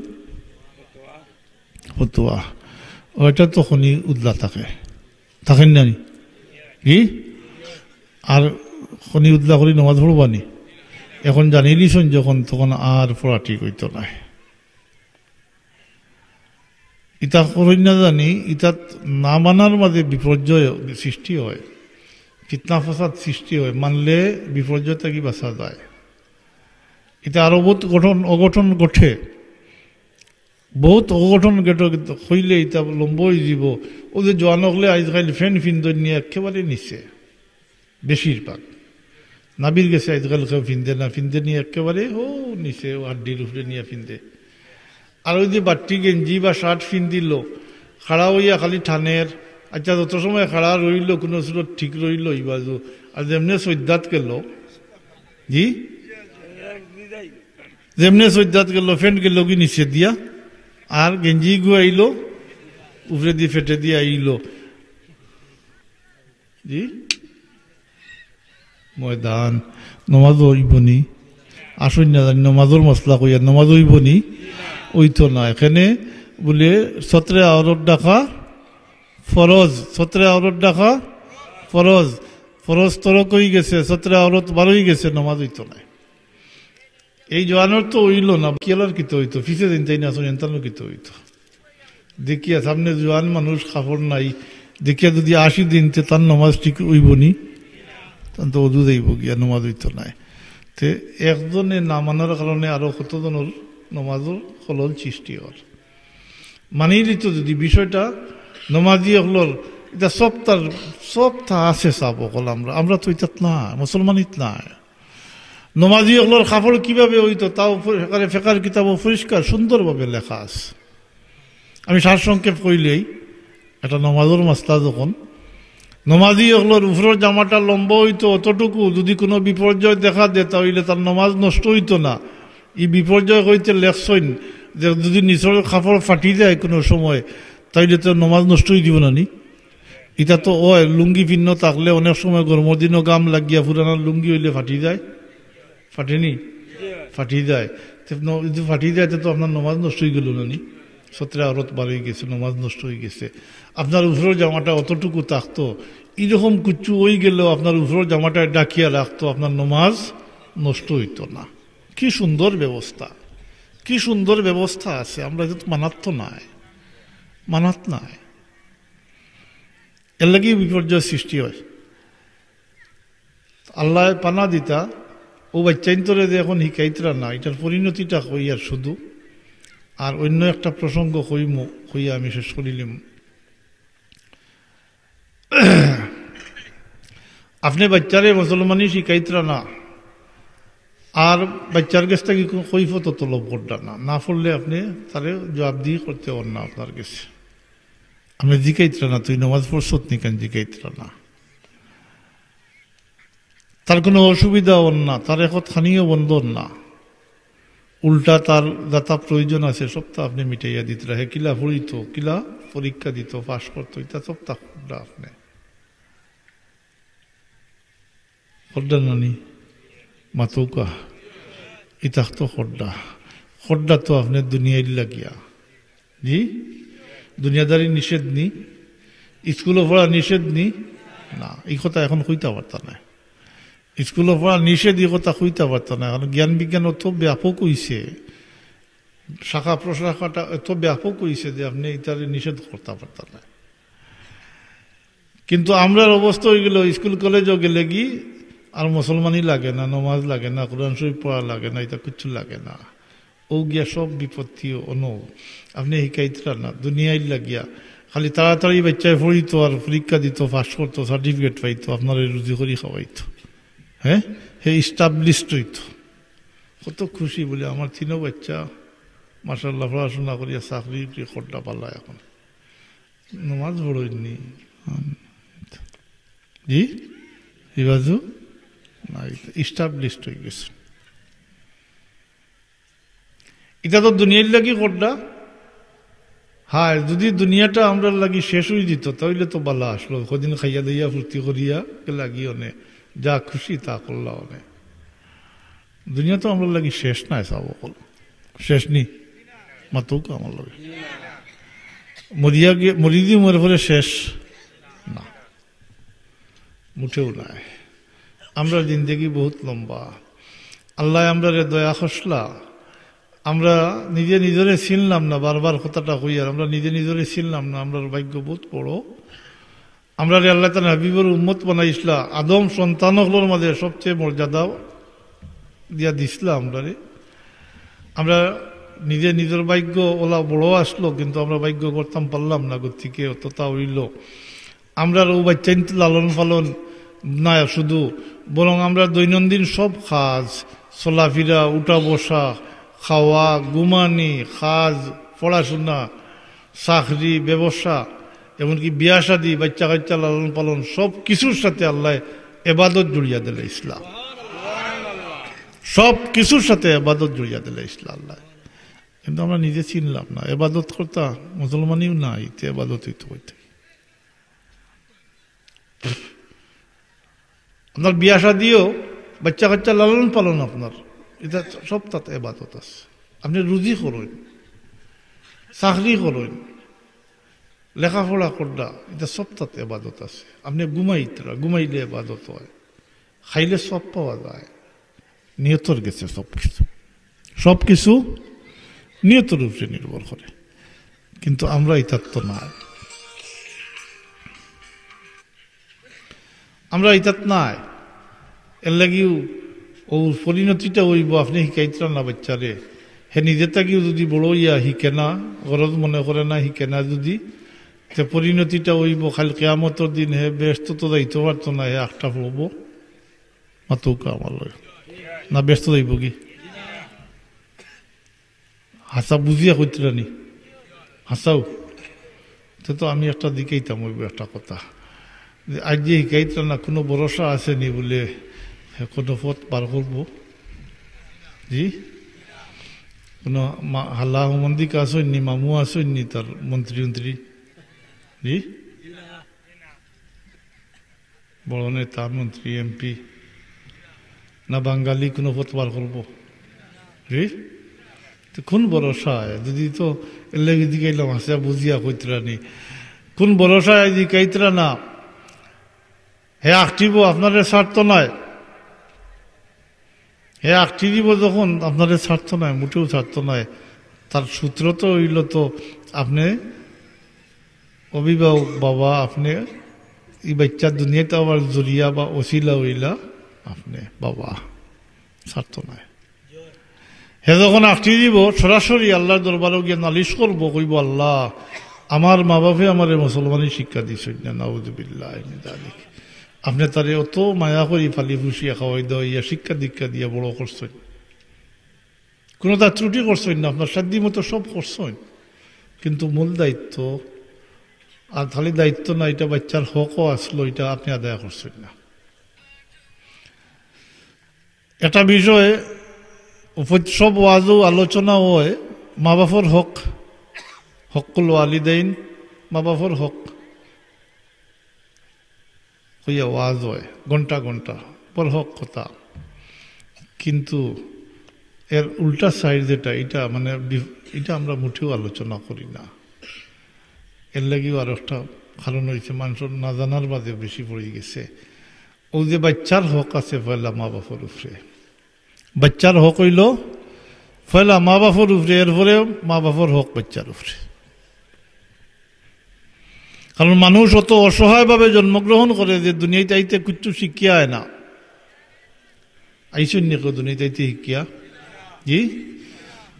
ফতুয়া, ওইটা তো খনি উদলা থাকে, থাকেন না কি? আর খনি উদলা করি নমাজ পড়বানি এখন জানিয়ে দিছেন যখন, তখন আর পড়া ঠিক হইতো না। ইতা করেন না জানি, ইতা না মানার মাঝে বিপর্যয় সৃষ্টি হয়, ফিতনা ফাসাদ সৃষ্টি হয়। মানলে বিপর্যয় থেকে বাঁচা যায়। এটা আরো বহুত অঘটন ঘটে, বহুত অঘটন হইলে এটা লম্ব হয়ে যাব। ওদের জোয়ান হলে আজকাল ফ্যান ফিন্দন নিয়ে একেবারে নিচ্ছে, বেশিরভাগ নাবির গেছে আজকাল কেউ ফিন্দে না, ফিন্দে নিয়ে একেবারে ও নিচে হাড্ডির উপরে নিয়ে ফিন্দে। আর ওই যে বাট্টি গেঞ্জি বা শার্ট ফিন্দিল খাড়া হইয়া খালি ঠানের, আচ্ছা যত সময় খাড়া রইল কোনো সুরত ঠিক রইল এই বাজু। আর যেমনে সৈদ্যাত গেল, জি যেমনে সৈদ্যাত গেল ফ্যান্ট গেল কি নিচে দিয়া, আর গেঞ্জি গু আইল উপরে দিয়ে ফেটে দিয়ে আইল, জি ময়দান নমাজ হইবনি। আসুন না জানি নমাজের মশলা কইয়া নমাজ হইবনি, ওই তো না। এখানে বলে সতরে আওরত ডাকা ফরজ, সতরে আওরত ডাকা ফরজ, ফরজ তরক হয়ে গেছে, সতরে আওরত বারোই গেছে, নমাজ হইতো না। এই জোয়ানোর তো হইল না, কেলার কিতে হইতো, ফিসে দিন তাই না আসুন এনতানো কিতে হইতো। দেখিয়া সামনে জোয়ান মানুষ কাপড় নাই, দেখিয়া যদি 80 দিন তার নমাজ ঠিক হইবনি, তখন তো অদু যাইব গিয়া, নমাজ হইতো নাই। তে একজনে না মানার কারণে আরো কতজনের নমাজের খলল সৃষ্টি হল। মানিয়ে দিত যদি বিষয়টা নমাজি হলর, এটা সব তা আছে চাব কল আমরা তো এটা না, মুসলমানিত না। নমাজি হলর কাপড় কিভাবে হইতো তাও ফেকার কিতাব পরিষ্কার সুন্দরভাবে লেখা আছে। আমি সারসংক্ষেপ কইলেই এটা নমাজের মাসলা যখন নমাজি হলোর উপরের জামাটা লম্বা হইতো অতটুকু, যদি কোনো বিপর্যয় দেখা দেয় তাহলে তার নমাজ নষ্ট হইতো না। এই বিপর্যয় হইতে লেখছইন যে যদি নিচের কাপড় ফাটি যায় কোনো সময় তাইলে তো নমাজ নষ্ট হয়ে দিব না নি। এটা তো লুঙ্গি ভিন্ন থাকলে অনেক সময় গরমের দিনও গাম লাগিয়া পুরানো লুঙ্গি হইলে ফাটি যায়, ফাটেনি? ফাটি যায়। যদি ফাটি যায় তো আপনার নমাজ নষ্ট হয়ে গেল না নি, সতরে আরত বার হয়ে গেছে, নমাজ নষ্ট হয়ে গেছে। আপনার উপরের জামাটা অতটুকু থাকতো, এরকম কুচু হয়ে গেলেও আপনার উপরের জামাটা ডাকিয়া রাখতো, আপনার নমাজ নষ্ট হইতো না। কি সুন্দর ব্যবস্থা, কি সুন্দর ব্যবস্থা আছে। আমরা তো মানাত তো নাই, মানাত নাই, এর লাগি বিপর্যয় সৃষ্টি হয়। আল্লাহ পানা দিতা ও বাচ্চাইন্তরে যে এখন শিকাইতরা না, এটার পরিণতিটা কইয়ার শুধু। আর অন্য একটা প্রসঙ্গ কইয়া আমি শেষ করিলাম। আপনি বাচ্চারে মুসলমানই শিকাইতরা না, আর বাচ্চার কাছ থেকে কৈফত তলব করডা না, না পড়লে আপনি তারে জবাব দিয়ে করতে পার না। আপনার কাছে আপনি জিকাইতরা না, তুই নমাজ পড়ছত নি কেন জিকাইতরা না। তার কোনো অসুবিধা হন না, তার এখন খানিও বন্ধ না, উল্টা তার যাতা প্রয়োজন আছে সবটা আপনি মিটাইয়া দিতে রাখে। কিলা পড়িত, কিলা পরীক্ষা দিত, পাশ করতো, এটা সবটা করডা আপনি করডা নানি মাতৌকা ইতাক তো খড্ডা খড্ডা তো আপনার দুনিয়ায় লাগিয়া। জি, দুনিয়াদারি নিষেধ নি, স্কুলে পড়া নিষেধ নি না, এই কথা এখন কইতে পারত না। স্কুলে পড়া নিষেধ, এই কথা কইতে পারত না। এখন জ্ঞান বিজ্ঞান অত ব্যাপক হইছে, শাখা প্রশাখাটা এত ব্যাপক হইছে যে আপনি এটারে নিষেধ করতে পারত না। কিন্তু আমরার অবস্থা হয়ে গেল, স্কুল কলেজও গেলে কি আর মুসলমানই লাগে না, নমাজ লাগে না, কোরআন শরীফ পড়া লাগে না, এটা কিচ্ছু লাগে না। ও গিয়া সব বিপত্তি অনো আপনি শিকাইতরা না, দুনিয়ায় লাগিয়া খালি তাড়াতাড়ি বাচ্চায় পড়িত আর পরীক্ষা দিত, পাস করতো, সার্টিফিকেট পাইতো, আপনার রুজি করি খাওয়াইতো। হ্যাঁ, হে ইস্টাবলিশড হইত, কত খুশি বলে আমার তিনও বাচ্চা মাশাআল্লাহ পড়াশোনা করিয়া চাকরি খড্ডা পাল্লা, এখন নমাজ পড়ইনি। জি বাজু না, ইস্টাবলিশড হয়ে গেছে। এটা তো দুনিয়ার লাগি খড্ডা। হ্যাঁ, যদি দুনিয়াটা আমরা লাগি শেষ হয়ে যেত তাহলে তো বালা আসলো, কদিন খাইয়া দিয়া ফুর্তি করিয়া লাগি অনে যা খুশি তা করলা অনে। দুনিয়া তো আমরা লাগি শেষ নাই, সব শেষ নি মাতুক আমার লাগে মরি দিয়ে মরে পরে শেষ না, মুঠেও নাই। আমরা জিন্দেগি বহুত লম্বা, আল্লাহ আমরা দয়া খসলা। আমরা নিজে নিজরে চিনলাম না, বারবার কথাটা কইয়ার আমরা নিজে নিজরে চিনলাম না। আমরা ভাগ্য বহুত বড়, আমরা আল্লাহ তাআলা হাবিবুর উম্মত বানাইছিলা, আদম সন্তানগুলোর মাঝে সবচেয়ে মর্যাদা দিয়া দিছিলা আমরা নিজে নিজের ভাগ্য ওলা বড় আসলো, কিন্তু আমরা ভাগ্য করতাম পারলাম না, গতিকে অতটা হইল। আমরা ও বাচ্চা লালন পালন না শুধু, বরং আমরা দৈনন্দিন সব কাজ, চলাফেরা, উঠা বসা, খাওয়া, ঘুমানি, কাজ, পড়াশোনা, চাকরি, ব্যবসা, এমনকি বিয়া শাদী, বাচ্চা কাচ্চা লালন পালন, সব কিছুর সাথে আল্লাহ এবাদত জড়িয়ে দিলে ইসলাম। সব কিছুর সাথে এবাদত জড়িয়ে দিলে ইসলাম আল্লাহ। কিন্তু আমরা নিজে চিনলাম না, এবাদত করতা মুসলমানিও নাই, এবাদতই তো হইতে। আপনার বিয়া শাদীও, বাচ্চা কাচ্চা লালন পালন, আপনার এটা সব তাতে এবাদত আছে। আপনি রুজি করুন, চাকরি করুন, লেখাপড়া করডা, এটা সব তাতে এবাদত আছে। আপনি ঘুমাইলে এবাদত হয়, খাইলে সব পাওয়া যায়। নিয়তর গেছে সব কিছু নিয়তের উপরে নির্ভর করে, কিন্তু আমরা এটার তো নাই, আমরা এটাত নাই। এর লাগিও ও পরিণতিটা হইব, আপনি শিকাইতরা না বাচ্চারে, হে নিজের থাকিও যদি বড় ইয়া শিখে না, গরজ মনে করে না, শিখে না যদি, পরিণতিটা হইব খালি কিয়ামতের দিন হে ব্যস্ত তো যাইতে পারতো না, হে আটটা পড়বো মাতুকা আমার না, ব্যস্ত যাইব কি? হাসা বুঝিয়া কইতরা নি, হাসাও তো আমি একটা দিকেইতাম ওই একটা কথা যে আজ যে শিকাইতাম না কোনো ভরসা আসেনি বলে কোনো পথ পার করব জি কোনো হাল্লা মন্দিক আসেননি মামু আসেননি তার মন্ত্রী জি বড় নেতা মন্ত্রী এমপি না বাঙালি কোনো পথ পার করব জি তো কোন ভরসায় যদি তো এলে দিকাইলাম আসে বুঝিয়া কইতরানি কোন ভরসায় দিকাইতরা না হে আঁকটিব আপনার স্বার্থ নয় হে আঁকটি দিব যখন আপনার স্বার্থ নয় মোটেও স্বার্থ নয় তার সূত্র তো হইল তো আপনি অভিভাবক বাবা আপনি এই বাচ্চার দুনিয়াতে আবার জরিয়া বা ওসিলা হইলা আপনি বাবা স্বার্থ নয় হে যখন আঁকটি দিব সরাসরি আল্লাহর দরবারে গিয়ে নালিশ করবো কইব আল্লাহ আমার মা বাপে আমার মুসলমানই শিক্ষা দিয়েছেন না নাউযুবিল্লাহ আপনি তারে অত মায়া করি ফালি ফুসিয়া খাওয়াই দেওয়া ইয়া শিক্ষা দীক্ষা দিয়া বড় করছেন কোনো তার ত্রুটি করছেন না আপনার সাধ্য মতো সব করছেন কিন্তু মূল দায়িত্ব আর খালি দায়িত্ব না এটা বাচ্চার হকও আসলো এটা আপনি আদায় করছেন না এটা বিষয়ে সব ওয়াজও আলোচনা হয় মা বাপর হক হকুল ওয়ালিদাইন মা বাপর হক হইয়া ওয়াজ হয় ঘন্টা ঘন্টা পর হক কথা কিন্তু এর উল্টা সাইড যেটা এটা মানে এটা আমরা মুঠেও আলোচনা করি না এর লাগেও আর একটা কারণ হয়েছে মানুষের না জানার বাদে বেশি পড়ে গেছে ও যে বাচ্চার হক আছে পয়লা মা বাপর উপরে বাচ্চার হক হইল পয়লা মা বাপর উপরে এরপরে মা বাপর হক বাচ্চার উপরে কারণ মানুষ অত অসহায়ভাবে জন্মগ্রহণ করে যে দুনিয়াতে আইতে কিচ্ছু শিখিয়া হয় না আইসন নিকো দুনিয়াতে আইতে শিখিয়া জি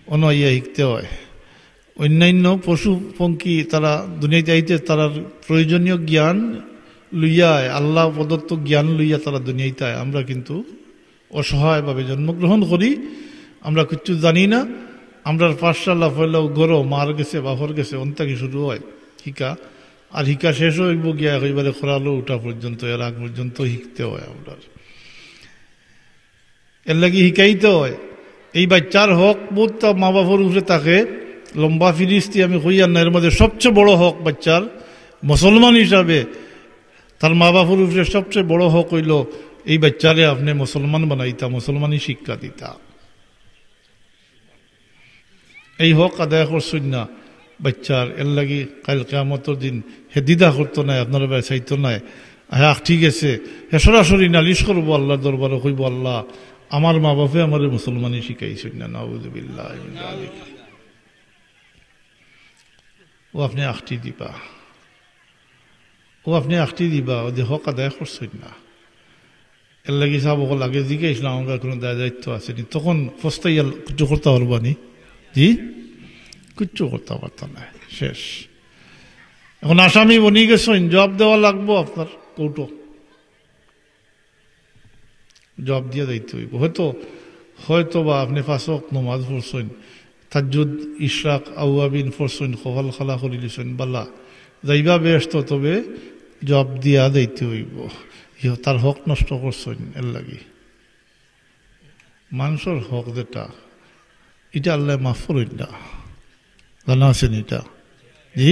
অনইয়া শিখতে হয় অন্যান্য পশু পঙ্খী তারা দুনিয়াতে আইতে তারা প্রয়োজনীয় জ্ঞান লইয়া আল্লাহ প্রদত্ত জ্ঞান লইয়া তারা দুনিয়াতে আয় আমরা কিন্তু অসহায়ভাবে জন্মগ্রহণ করি আমরা কিচ্ছু জানি না আমরা পাঠশালা পয়লাও গরো মার গেছে বাপর গেছে অন্তাকি শুরু হয় শিকা আর শিকা শেষ হইব গিয়া একেবারে খরালো উঠা পর্যন্ত এর আগ পর্যন্ত শিখতে হয় আমরা এর লাগি শিখাইতে হয় এই বাচ্চার হক বোধ তা মা বাপর উপরে তাকে লম্বা ফিরিস্তি আমি কইয়ার না এর মধ্যে সবচেয়ে বড় হক বাচ্চার মুসলমান হিসাবে তার মা বাপর উপরে সবচেয়ে বড় হক হইল এই বাচ্চারে আপনি মুসলমান বানাইতা মুসলমানই শিক্ষা দিতা এই হক আদায় করছেন না বাচ্চার এর লাগি কাল কিয়ামতের দিন হে দ্বিধা করতো নাই আপনার ভাই চাইতো নাই হ্যাঁ ঠিক আছে হে সরাসরি নালিশ করবো আল্লাহর দরবারে কইব আল্লাহ আমার মা বাপে আমার মুসলমানই শিখাইছেন না নাউযুবিল্লাহ ও আপনি আখটি দিবা ও যে হক আদায় করছেন না এর লাগি সাহেব আগে জিজ্ঞাসলাম আমার কোনো দায়িত্ব আসেনি তখন ফস্তাইয়া কিছু করতে পারবানি জি কিচ্ছু করতে পারতাম না শেষ এখন আসামি বনি গেছেন জবাব দেওয়া লাগবো আপনার কৌটো জবাব দিয়ে দায়িত্ব হইব হয়তো বা আপনি ফাঁসক নমাজ পড়ছেন তাজ্জুদ ইশরাক আউয়াবিন পড়ছেন কপাল খালা করে লিছেন বাল্লা যাইবা ব্যস্ত তবে জবাব দিয়া দায়িত্ব হইব তার হক নষ্ট করছেন এর লাগি মানুষের হক যেটা এটা আল্লাহ মাফ করেন না জানা আছেন এটা জি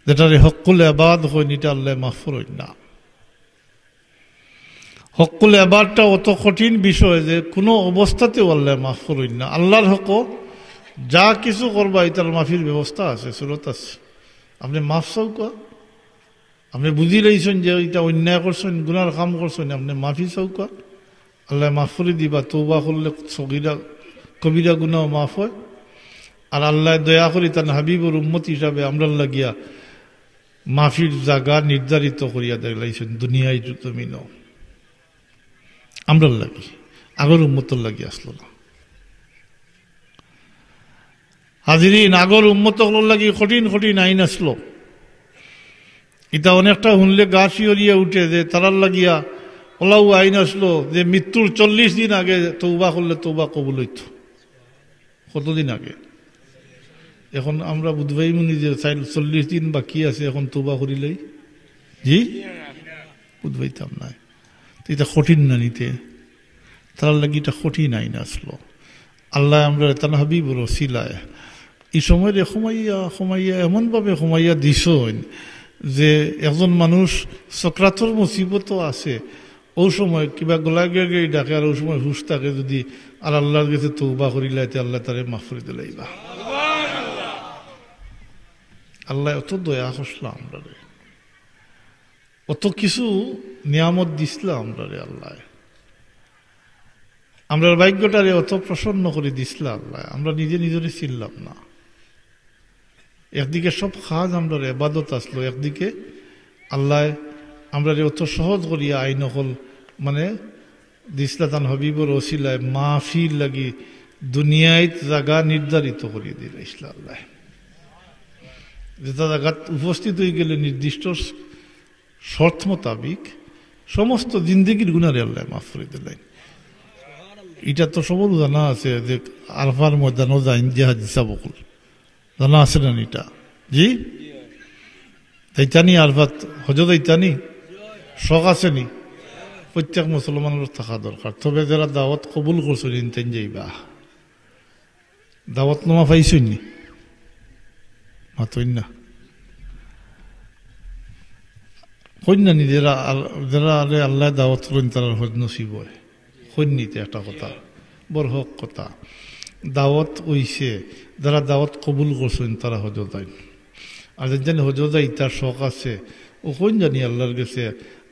যেটারে হকুল আবাদ হইন এটা আল্লাহ মাফ করেন না হকুল আবাদটা অত কঠিন বিষয় যে কোনো অবস্থাতেও আল্লাহ মাফ করেন না আল্লাহর হক যা কিছু করবা এটার মাফির ব্যবস্থা আছে সুরত আছে আপনি মাফ চৌকা আপনি বুঝি লাইছেন যে এটা অন্যায় করছেন গুনার কাম করছেন আপনি মাফি চৌকা আল্লাহ মাফ করে দিবা তৌবা করলে সগিরা কবিরা গুনাও মাফ হয় আর আল্লাহ দয়া করি তার হাবিবুর উম্মত হিসাবে আমরা লাগিয়া মাফির জায়গা নির্ধারিত করিয়া দেখলাইছেন দুনিয়ায় জমিন আমরা লাগি আগর উম্মতর লাগি আসলো না হাজিরিন আগর উম্মতগুলোর লাগি কঠিন কঠিন আইন আসলো এটা অনেকটা শুনলে গা শিওরিয়া উঠে যে তারার লাগিয়া ওলাও আইন আসলো যে মৃত্যুর 40 দিন আগে তৌবা করলে তৌবা কবুল হইত কতদিন আগে এখন আমরা বুধবাই মুনি যে 40 দিন বাকি আছে এখন তওবা করিলেই জি বুধবাইতাম না। এটা কঠিন না নিতে, তার লাগি এটা কঠিন আইন আসলো। আল্লাহ আমরা তান হাবিবুর ওসিলায় এই সময়ের সময়য়া এমনভাবে সময়য়া দিস যে একজন মানুষ সক্রাতর মুসিবতও আছে, ও সময় কিবা গোলাগিয়ে ডাকে আর ওই সময় হুশ থাকে যদি আর আল্লাহর কাছে তওবা করিলাইতে আল্লাহ তারে মাফ করে দিলাইবা। আল্লাহ অত দয়া করলাম আমরা রে, অত কিছু নিয়ামত দিসলাম আমরা রে আল্লাহ, আমরা ভাগ্যটারে অত প্রসন্ন করে দিসলা আল্লাহ, আমরা নিজে নিজেরে চিনলাম না। একদিকে সব কাজ আমরা ইবাদত আসলো, একদিকে আল্লাহ আমরা অত সহজ করিয়া আইন হল মানে দিসলা তান হাবিবুর ওসিলায় মাহফিল লাগি দুনিয়ায় জায়গা নির্ধারিত করিয়ে দিল ইসলা আল্লাহ। যেটা জায়গা উপস্থিত হয়ে গেলে নির্দিষ্ট শর্ত মোতাবিক সমস্ত জিন্দেগির গুণারে আল্লাহ মাফ করে দিলেন। এটা তো সবর জানা আছে যে আরফার ময়দানও যাইন জেহাদ হিসাবকল জানা আছে না এটা জি তাইতানি আরফাত হজ দাইতানি শখ আছে নি প্রত্যেক মুসলমানের থাকা দরকার। তবে যারা দাওয়াত কবুল করছেন তেন যাইবা, দাওয়াত নামা পাইছেন নি মাতইন না কন্যা নি যারা যারা আল্লাহ দাওয়াত করেন তারা হজ নসিব হয় কন্যিতে একটা কথা বড় হক কথা। দাওয়াত ওইছে যারা দাওয়াত কবুল করছেন তারা হজ যায়, আর জানি হজ যায় তার শখ আছে ও কোন জানি আল্লাহর গেছে,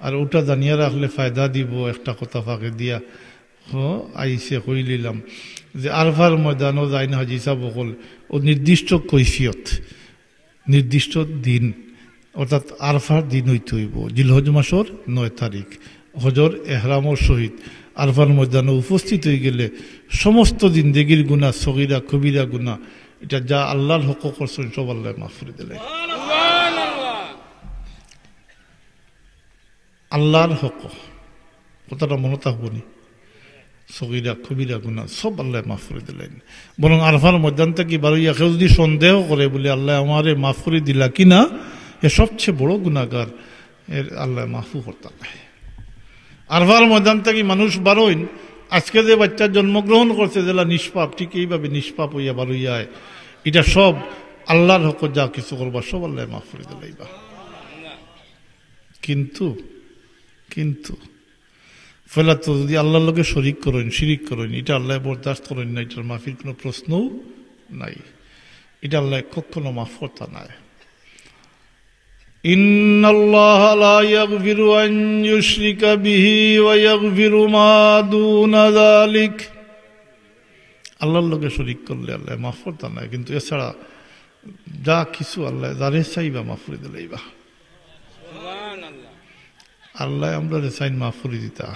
আর ওটা জানিয়া রাখলে ফায়দা দিব। একটা কথা ফাঁকে দিয়া আইসে কই লিলাম যে আরফার ময়দানও যায় না হাজি সাহেব বকল ও নির্দিষ্ট কৈফিয়ত নির্দিষ্ট দিন, অর্থাৎ আরফার দিন হইতে হইব জিলহজ মাসর 9 তারিখ হজর এহরামর সহিত আরফার ময়দানে উপস্থিত হয়ে গেলে সমস্ত জিন্দেগির গুণা সগীরা কবিরা গুণা এটা যা আল্লাহর হক করছেন সব আল্লাহ মাফ করে দিলেন। আল্লাহর হক কথাটা মনে থাকবো নি, সগীরা কবিরা গুণা সব আল্লাহ মাফ করে দিলেন। বরং আরফার ময়দান থেকে বারোইয়া কেউ যদি সন্দেহ করে বলে আল্লাহ আমারে মাফ করে দিলা কিনা, এ সবচেয়ে বড় গুণাগার, এর আল্লাহ মাফু করতে পারে। আরফার ময়দান থেকে মানুষ বারোইন আজকে যে বাচ্চা জন্মগ্রহণ করছে যেটা নিষ্পাপ, ঠিক এইভাবে নিষ্পাপ হইয়া বারোইয়ায় এটা সব আল্লাহর হক যা কিছু করবা সব আল্লাহ মাফ করে দিলাইবা। কিন্তু কিন্তু ফলে তো যদি আল্লাহর লোকে শরিক করেন শিরিক করেন এটা আল্লাহ বরদাস্ত করেন না, এটার মাফির কোনো প্রশ্নও নাই, এটা আল্লাহ কখনো মাফ করতে নাই। ইন্নাল্লাহা লা ইয়াগফিরু আন ইউশরিকা বিহি ওয়া ইয়াগফিরু মা দুনা যালিক, আল্লাহর লোকে শরিক করলে আল্লাহ মাফ করতে নাই, কিন্তু এছাড়া যা কিছু আল্লাহ যারে চাইবা মাফ করে দিলাইবা। আল্লাহ আমরা রেসাইন মাফ করে দিতা,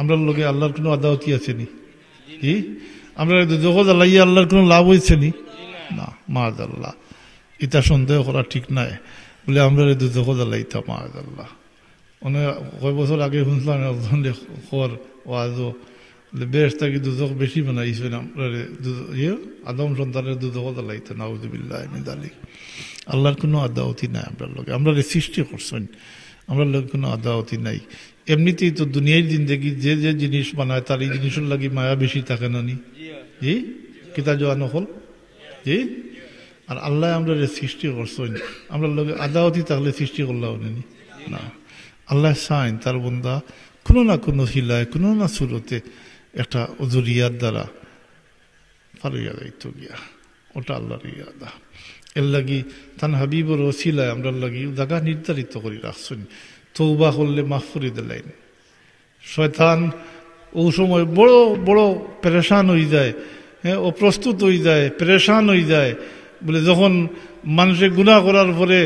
আমরা লোকে আল্লাহর কোনো আদাওয়াতি আছে নি? জি আমরা জগৎ আল্লাহ আল্লাহর কোনো লাভ হয়েছে নি? না, মাজ আল্লাহ এটা সন্দেহ করা ঠিক নাই বলে আমরা জগৎ আল্লাহ ইতা মাজ আল্লাহ। অনেক কয়েক বছর আগে শুনছিলাম খবর ওয়াজও বেশ থাকি দুজক বেশি বানাইছে আমরা আদম সন্তানের দুজগৎ আল্লাহ ইতা নাউযুবিল্লাহি মিন যালিক। আল্লাহর কোনো আদাওয়াতি নাই আমরা লোকে, আমরা সৃষ্টি করছেন, আমরা লোক কোনো আদাওয়াতি নাই। এমনিতেই তো দুনিয়ার জিন্দগি যে যে জিনিস বানায় তার এই জিনিসের লাগি মায়া বেশি থাকে না নি? জি কিতা জোয়ানো হল জি। আর আল্লাহ আমরা সৃষ্টি করছেন, আমরা লোক আদাওয়াতি থাকলে সৃষ্টি করলাম না। আল্লাহ চাইন তার বন্দা কোনো না কোনো হিলায় কোনো না সুরতে একটা জরিয়ার দ্বারা পারিয়া যাইতো গিয়া, ওটা আল্লাহর ইয়াদা। এর লাগি তান হাবিবর ওসিলায় আমরা লাগি জায়গা নির্ধারিত করে রাখছেন, তওবা করলে মাফ করে দিলেন। শয়তান ও সময় বড় বড় পেরেশান হয়ে যায়, হ্যাঁ ও প্রস্তুত হয়ে যায়, পেরেশান হয়ে যায় বলে যখন মানুষে গুনাহ করার পরে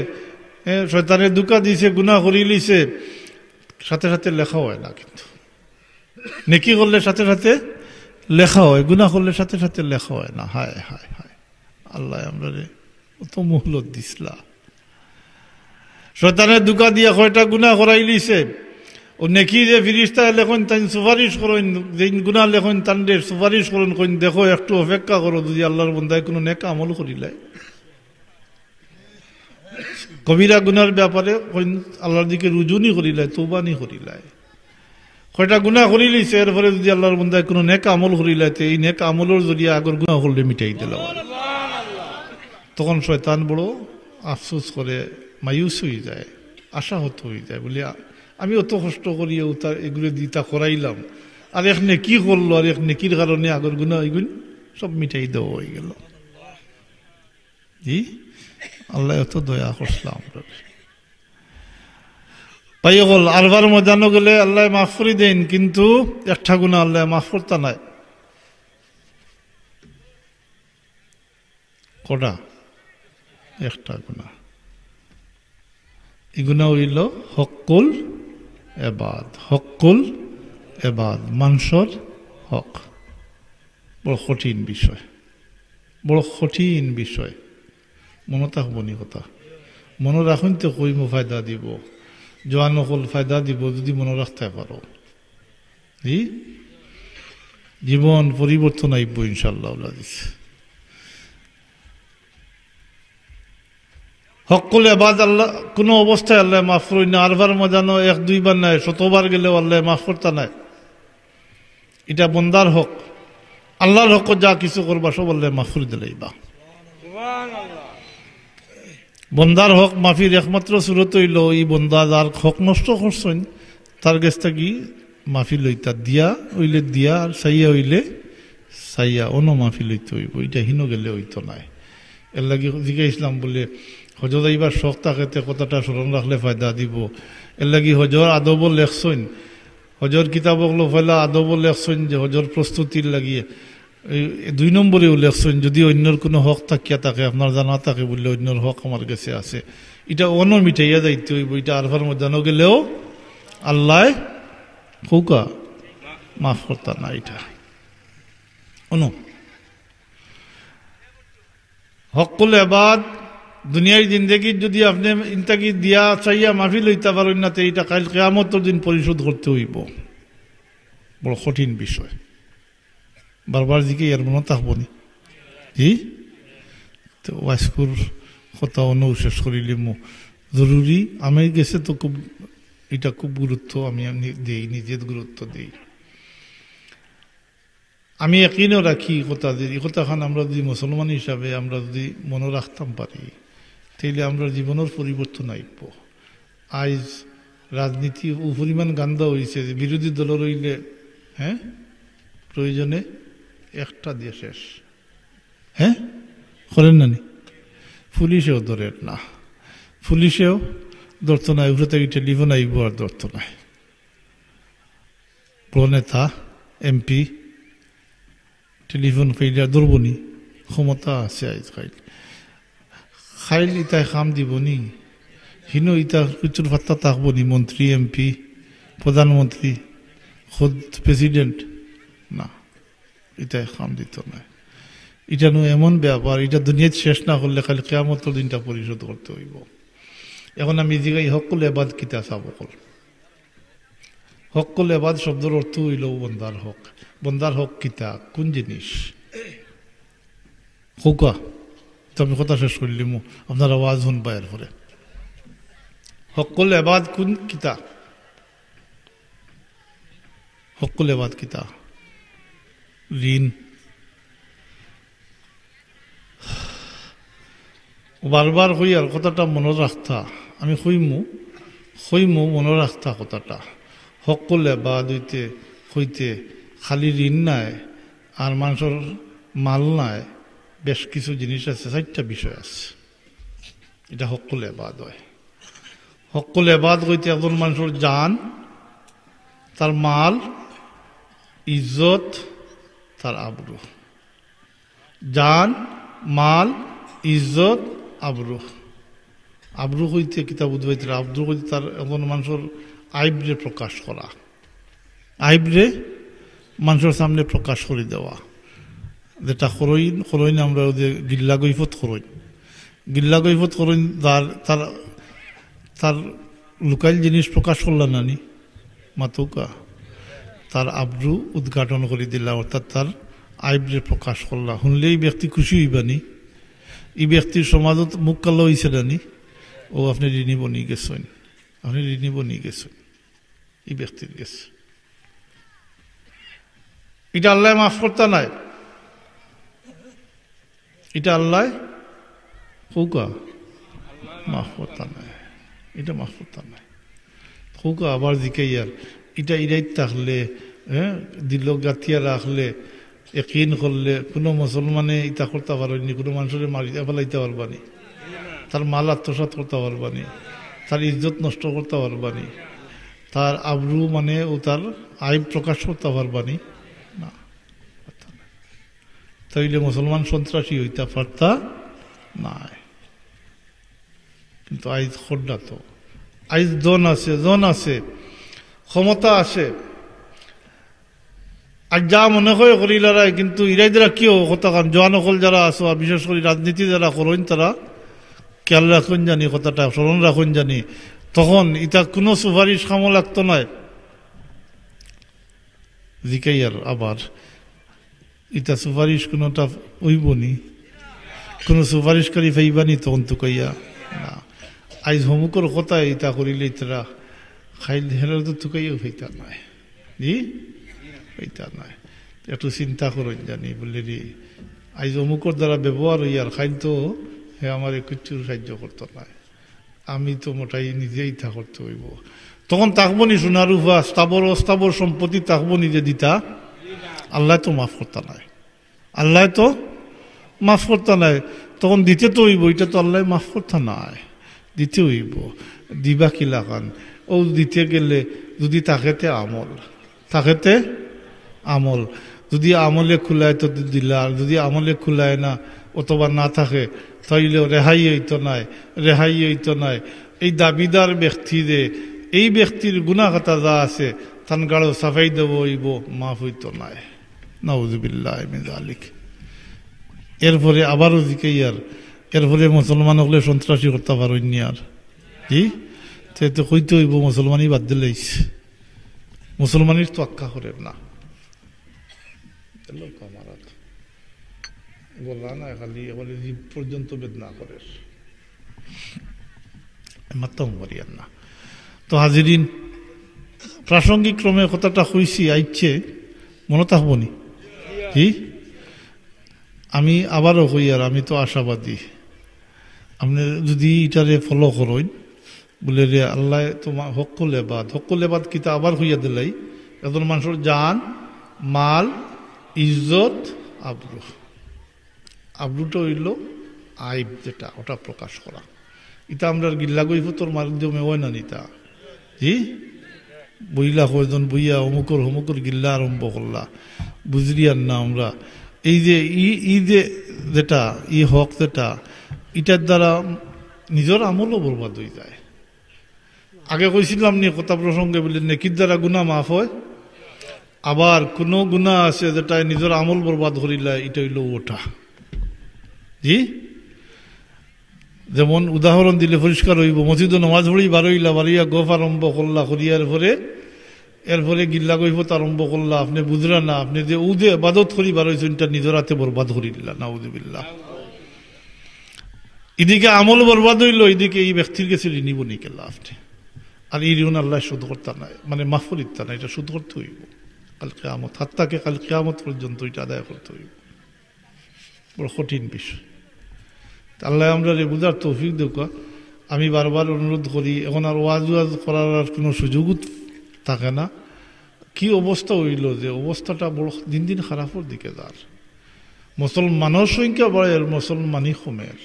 শয়তানের দুকা দিছে গুনাহ করিয়ে লিছে সাথে সাথে লেখা হয় না, কিন্তু নেকি করলে সাথে সাথে লেখা হয়, গুনাহ করলে সাথে সাথে লেখা হয় না। হায় হায় হায় আল্লাহ আমরা অত মুহলত দিসলা, শয়তানের দুকা দিয়া কয়টা গুনাহ করাই লিছে, ও নেকি যে ফিরিস্তা লেখন তাই সুপারিশ করেন, যে গুনাহ লেখন তান সুপারিশ করেন কইন দেখো একটু অপেক্ষা করো যদি আল্লাহর বন্দায় কোনো নেক আমল করিলাই কবিরা গুনার ব্যাপারে আল্লাহর দিকে রুজুনি করিলাই, তৌবানি করিলাই। কয়টা গুণা করি লইছে, এরপরে যদি আল্লাহর বন্দায় কোনো নেক আমল করিলাইতে এই নেক আমলের জরিয়া আগর গুণা করলে মিটাই দিল। তখন শয়তান বড় আফসোস করে, মায়ুস হয়ে যায়, আশাহত হয়ে যায়, বলে আমি অত কষ্ট করি এগুলো দিতা করাইলাম, আর এক নেকি করলো, আর এক নেকির কারণে আগর গুণা এগুলো সব মিটাই দেওয়া হয়ে গেল। জি, আল্লাহ এত দয়া করলাম পাই গল। আরবার ময়দানও গেলে আল্লাহ মাফ করে দেন, কিন্তু একটা গুণা আল্লাহ মাফ করতে নাই। কটা? একটা গুণা। এই গুণা হইল হকুল এবাদ। হকুল এবাদ, মানুষের হক। বড় কঠিন বিষয়, বড় কঠিন বিষয়। মনে থাকবনি কথা, মনে রাখুন তো কইম ফায়দা দিব, জোয়ান হল ফায়দা দিব যদি মনে রাখতে পারো। জি, জীবন পরিবর্তন আইব ইনশাল্লাহ। হকুল এবাদ আল্লাহ কোনো অবস্থায় আল্লাহ মাফ করি না। আরবার মজানো এক দুইবার নাই, শতবার গেলেও আল্লাহ মাফ করতে নাই। এটা বন্দার হক। আল্লাহর হক যা কিছু করবা সব আল্লাহ মাফ করে দিলেইবা। বন্দার হক মাফির একমাত্র সুরত হইল এই বন্দা যার হক নষ্ট করছেন তার কাছ থেকে মাফি লইতা, দিয়া হইলে দিয়া, আর সাইয়া হইলে সাইয়া, অন্য মাফি লইতে হইব। এটা হিন গেলে হইতো নাই। এর লাগে জিজ্ঞাসলাম বলে হজর যাইবার শখ থাকেতে কথাটা স্মরণ রাখলে ফায়দা দিব। এর লাগি হজর আদব লেখছেন, হজর কিতাবগুলো ফেলা আদব লেখছেন যে হজর প্রস্তুতির লাগিয়ে 2 নম্বরেও লেখছেন, যদি অন্যর কোনো হক থাকিয়া থাকে, আপনার জানা থাকে বললে অন্যর হক আমার কাছে আছে, এটা অন্য মিটাইয়া যাইতে হইব। এটা আরফার মজানো গেলেও আল্লাহ কৌকা মাফ করতা না। এটা অন হকুল এবাদ দুনিয়ার জিন্দগি যদি আপনি ইনতাকি দিয়া চাইয়া মাফি লইতে পারেন না, এইটা কাল কিয়ামতের দিন পরিশোধ করতে হইব। বড় কঠিন বিষয়। বারবার দিকে এর মনে থাকবনি। জি, তো ওয়াইস্কুর কথা অন্য শেষ করিলে জরুরি। আমি গেছে তো খুব, এটা খুব গুরুত্ব আমি দিই, নিজের গুরুত্ব দিই। আমি একইনও রাখি কথা, যে এই কথাখান আমরা যদি মুসলমান হিসাবে আমরা যদি মনে রাখতাম পারি, তাইলে আমরা জীবনের পরিবর্তন আইব। আজ রাজনীতি ও পরিমাণ গান্ধা হয়েছে যে বিরোধী দল রইলে প্রয়োজনে একটা দিয়ে শেষ। করেন না নি? পুলিশেও ধরে না, পুলিশেও ধরতো নাই, উপরে থেকে টেলিফোন আইব আর ধরতো নাই। বড় নেতা এমপি টেলিফোন পাইলে ধরবনি, ক্ষমতা আছে আজ খাইল। খাইল ইতাই খাম দিবনি, হিনো ইতা কিছুর ফাত্তা থাকবনি। মন্ত্রী এমপি প্রধানমন্ত্রী খোদ প্রেসিডেন্ট না, এটাই খাম দিত না। এটা নো এমন ব্যাপার, এটা দুনিয়াতে শেষ না করলে খালি কিয়ামতের দিনটা পরিশোধ করতে হইব। এখন আমি জিগাই হকুল এবাদ কিতা চাব কল। হকুল এবাদ শব্দের অর্থ হইল বন্দার হক। বন্দার হক কিতা, কোন জিনিস হৌকা? তো আমি কথা শেষ করলিম, আপনার আওয়াজ শুন পায়ের পরে। হকুল এবাদ কোন কিতা? হকুল এবাদ কিতা? ঋণ। বারবার হই আর কথাটা মনে রাখতা, আমি হইমু মনে রাখতা কথাটা। হকুল এবাদ হইতে খালি ঋণ নাই আর মানুষের মাল নাই, বেশ কিছু জিনিস আছে, 4টা বিষয় আছে। এটা হকুল এবাদ হয়। হকুল এবাদ হইতে একজন মানুষের জান, তার মাল, ইজ্জত, তার আবরু। জান, মাল, ইজ্জত, আবরু। আবরু হইতে কিতাব উদ্ভাইতে, আবরু হইতে তার এমন মানুষের আইবরে প্রকাশ করা, আইবরে মানুষের সামনে প্রকাশ করে দেওয়া। যেটা খরইন আমরা ওদের গিল্লা গৈফত খরইন, গিল্লা গৈফত খরইন তার লুকাইল জিনিস প্রকাশ করলা নানি মাতুকা, তার আবরু উদ্ঘাটন করে দিলা, অর্থাৎ তার আইবরে প্রকাশ করলা। শুনলে এই ব্যক্তি খুশি হইবানি, এই ব্যক্তির সমাজত মুখ কালো হয়েছে নানি, ও আপনি ঋণী বনি গেছেন, আপনি ঋণী বনি গেছেন, এই ব্যক্তির গেছে। এটা আল্লাহ মাফ করতে নাই, এটা আল্লাহ হৌকা মাফ করতে নাই, এটা মাফ করতে নাই হৌকা। আবার জিকাইয়ার এটা ইরাইত থাকলে, হ্যাঁ, দিল গাতিয়া রাখলে, একইন করলে কোনো মুসলমানে ইটা করতে পারবেনি, কোনো মানুষের মারিতে ফেলাইতে পারবানি, তার মাল আত্মসাৎ করতে পারবানি, তার ইজ্জত নষ্ট করতে পারবানি, তার আবরু মানে ও তার আইব প্রকাশ করতে পারবানি না। তাইলে মুসলমান সন্ত্রাসী হইতে পারতা নাই। কিন্তু আইজ খোড্ডা তো, আইজ জন আছে, ক্ষমতা আছে, আর যা মনে হয় করিলারাই। কিন্তু ইরাইদরা কিও কথা কান জোয়ানকল যারা আছো, বিশেষ করে রাজনীতি যারা করেন, তারা খেয়াল রাখুন জানি, কথাটা স্মরণ রাখুন জানি। তখন ইটা কোনো সুপারিশ কামো লাগতো নয় জিকাইয়ার। আবার ইটা সুপারিশ কোনোটা ওইবনি, কোনো সুপারিশকারী ফাইবানি তখন তো কইয়া না। আইজ হমুকর কথা ইটা করিলে তারা খাইল হেলার তো তুকাইয়াও ফাইতা নাই, জি ফাইতা নাই। একটু চিন্তা করেন জানি বলে রে, আইজ অমুকর দ্বারা ব্যবহার হইয়ার খাইল তো হে আমার কিচ্ছুর সাহায্য করতো নাই, আমি তো মোটাই নিজেই তা করতে হইব। তখন তাকবনি সোনার উপা স্থাবর সম্পত্তি তাকবনি যে দিতা, আল্লাহ তো মাফ করতে নাই, আল্লাহ তো মাফ করতে নাই। তখন দিতে তো হইব, এটা তো আল্লাহ মাফ করতে নাই, দিতে হইব। দিবা কি লাগান, ও দিতে গেলে যদি তাকেতে আমল, যদি আমলে খুলায় তো দিলা, আর যদি আমলে খুলায় না অথবা না থাকে তাইলেও রেহাই হইতো নাই। এই দাবিদার ব্যক্তি যে এই ব্যক্তির গুনাহগাতা যা আছে তান গাড়ো সাফাই দেব হইব, মাফ হইতো নাই। নাউযুবিল্লাহি মিন যালিক। এরপরে আবারও জিকাইয়ার, এরপরে মুসলমান হলে সন্ত্রাসী করতে পারেননি আর, জি তো কইতে হইব মুসলমানই বাদ দিলেই, মুসলমানের তো আক্কা করেন না বললা না, খালি বলে জীব পর্যন্ত বেদনা করে, মাত্তাম করিয়ান না। তো হাজিরিন, প্রাসঙ্গিক ক্রমে কথাটা কইছি আইছে, মনে থাকবনি কি? আমি আবারও কই, আর আমি তো আশাবাদী, আপনি যদি এটারে ফলো করেন বলে রে আল্লাহ তোমার হকুলেবাদ কিতা আবার হইয়া দিলাই, একজন মানুষের জান, মাল, ইজ্জত, আবরুটা হইল আইব, যেটা ওটা প্রকাশ করা। এটা আমরা গিল্লা গৈফতর মাধ্যমে হয় না নিতা, জি বইলা কয়জন বইয়া অমুকর গিল্লা আরম্ভ করলা, বুঝলিয়ার না আমরা। এই যে যেটা হক যেটা, এটার দ্বারা নিজের আমলও বরবাদ হয়ে যায়। আগে কইছিলাম নিয়ে কথা প্রসঙ্গে বলি, নেকির দ্বারা গুনাহ মাফ হয়, আবার কোনো গুনাহ আছে যেটা নিজের আমল বরবাদ করিলা, এটা হইল ওটা, জি। যেমন উদাহরণ দিলে পরিষ্কার হইব, মসজিদে নমাজ পড়ি বারইয়া গফ আরম্ভ করলা, করিয়ার এরপরে গিল্লা গৈফত আরম্ভ করলা, আপনি বুঝলা না, আপনি যে উদে বাদত করি বারইছেন, নিজের হাতে বরবাদ করিলা, নাউযুবিল্লাহ। এদিকে আমল বরবাদ হইল, এদিকে এই ব্যক্তির কাছে ঋণী বনি গেল আপনি। আর এই ঋণ আল্লাহ শোধ করতে নাই, মানে মাফ করিতে না, এটা শোধ করতে হইব কাল কিয়ামত, হাত্তাকে কাল কিয়ামত পর্যন্ত এটা আদায় করতে হইব। বড় কঠিন বিষয়। আল্লাহ আমরা বুঝার তৌফিক দেখা। আমি বারবার অনুরোধ করি, এখন আর ওয়াজ করার আর কোনো সুযোগও থাকে না। কি অবস্থা হইল, যে অবস্থাটা বড় দিন দিন খারাপের দিকে যার। মুসলমানের সংখ্যা বাড়ে, মুসলমানই কমের।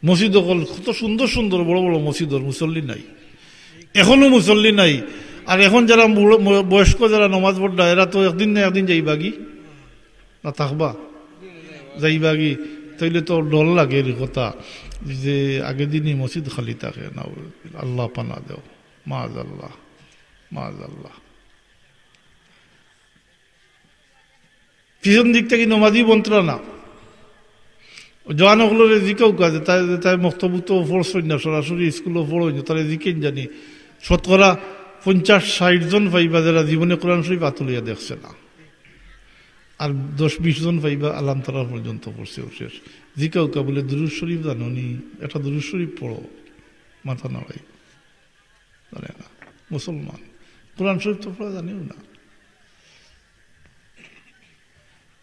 মসজিদ কত সুন্দর সুন্দর বড় বড় মসজিদর মুসল্লি নাই, এখনো মুসল্লি নাই। আর এখন যারা বয়স্ক যারা নমাজ পড়া, এরা তো একদিন না একদিন যাইবাগি না, থাকবা যাইবাগি। তাইলে তো ডর লাগে এর কথা, যে আগের দিনই মসজিদ খালি থাকে না। আল্লাহ পানা দেও, মাআযাল্লাহ। পিছন দিক থেকে নমাজি বন্ত্রা না, জওয়ানগুলোর জিকেও কাজে তাই মক্তব্য তো পড়ছই না, সরাসরি স্কুলও পড়ই না, তারা জিকেন জানি 50-60 জন পাইবা যারা জীবনে কোরআন শরীফ আতুলিয়া দেখছে না, আর 10-20 জন পাইবা আলাম তারা পর্যন্ত পড়ছে শেষ। জিকাউকা বলে দুরূদ শরীফ জানো নি, একটা দুরূদ শরীফ পড়ো, মাথা নাড়াই, জানে না মুসলমান। কোরআন শরীফ তো পড়া জানিও না।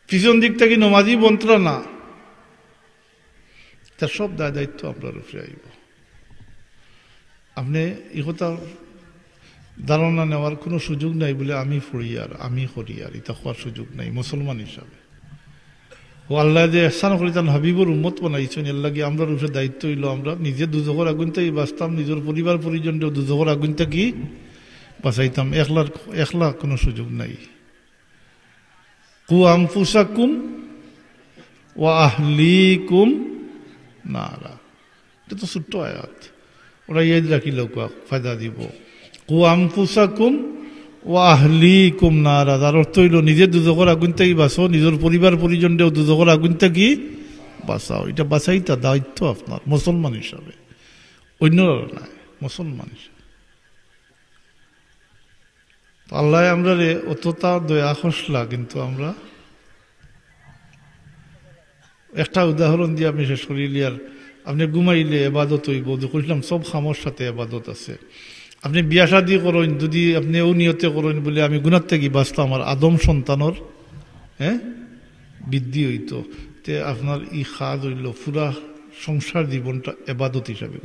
পিছন দিক থেকে নমাজি বন্ত্রা না, তার সব দায় দায়িত্ব আপনার উপরে আইব। আপনি এই কথা ধারণা নেওয়ার কোনো সুযোগ নাই বলে আমি পড়ি আর আমি করি আর এটা হওয়ার সুযোগ নাই মুসলমান হিসাবে। ও আল্লাহ যে এহসান করিতাম হাবিবুর উম্মত বানাইছেন, এর লাগে আমরা উপরে দায়িত্ব হইল আমরা নিজে দুজখর আগুন থেকে বাঁচতাম, নিজের পরিবার পরিজনকেও দুজখর আগুন থেকে বাঁচাইতাম। একলা কোনো সুযোগ নাই। কু আনফুসাকুম ওয়া আহলিকুম নারা, এটা তো ছোট্ট আয়াত, ওরা ইয়াদ রাখিলেও ফায়দা দিব। কু আনফুসাকুম ওয়া আহলিকুম নারা, তার অর্থ হইল নিজের দুজখর আগুন থেকে বাঁচো, নিজের পরিবার পরিজনকেও দুজখর আগুন থেকে বাঁচাও। এটা বাঁচাইতা দায়িত্ব আপনার মুসলমান হিসাবে, অন্যরা নাই, মুসলমান হিসাবে। আল্লাহ আমরা রে অতটা দয়া খসলা, কিন্তু আমরা একটা উদাহরণ দিয়ে আমি শেষ করিলি। আর আপনি ঘুমাইলে এবাদত হইব, কইলাম সব খামর সাথে এবাদত আছে। আপনি বিয়া শাদি করেন, যদি আপনি ও নিয়তে করেন বলে আমি গুণার থেকে বাঁচতাম, আমার আদম সন্তানের বৃদ্ধি হইতো, তে আপনার ই খাজ হইল পুরা সংসার জীবনটা এবাদত হিসাবে।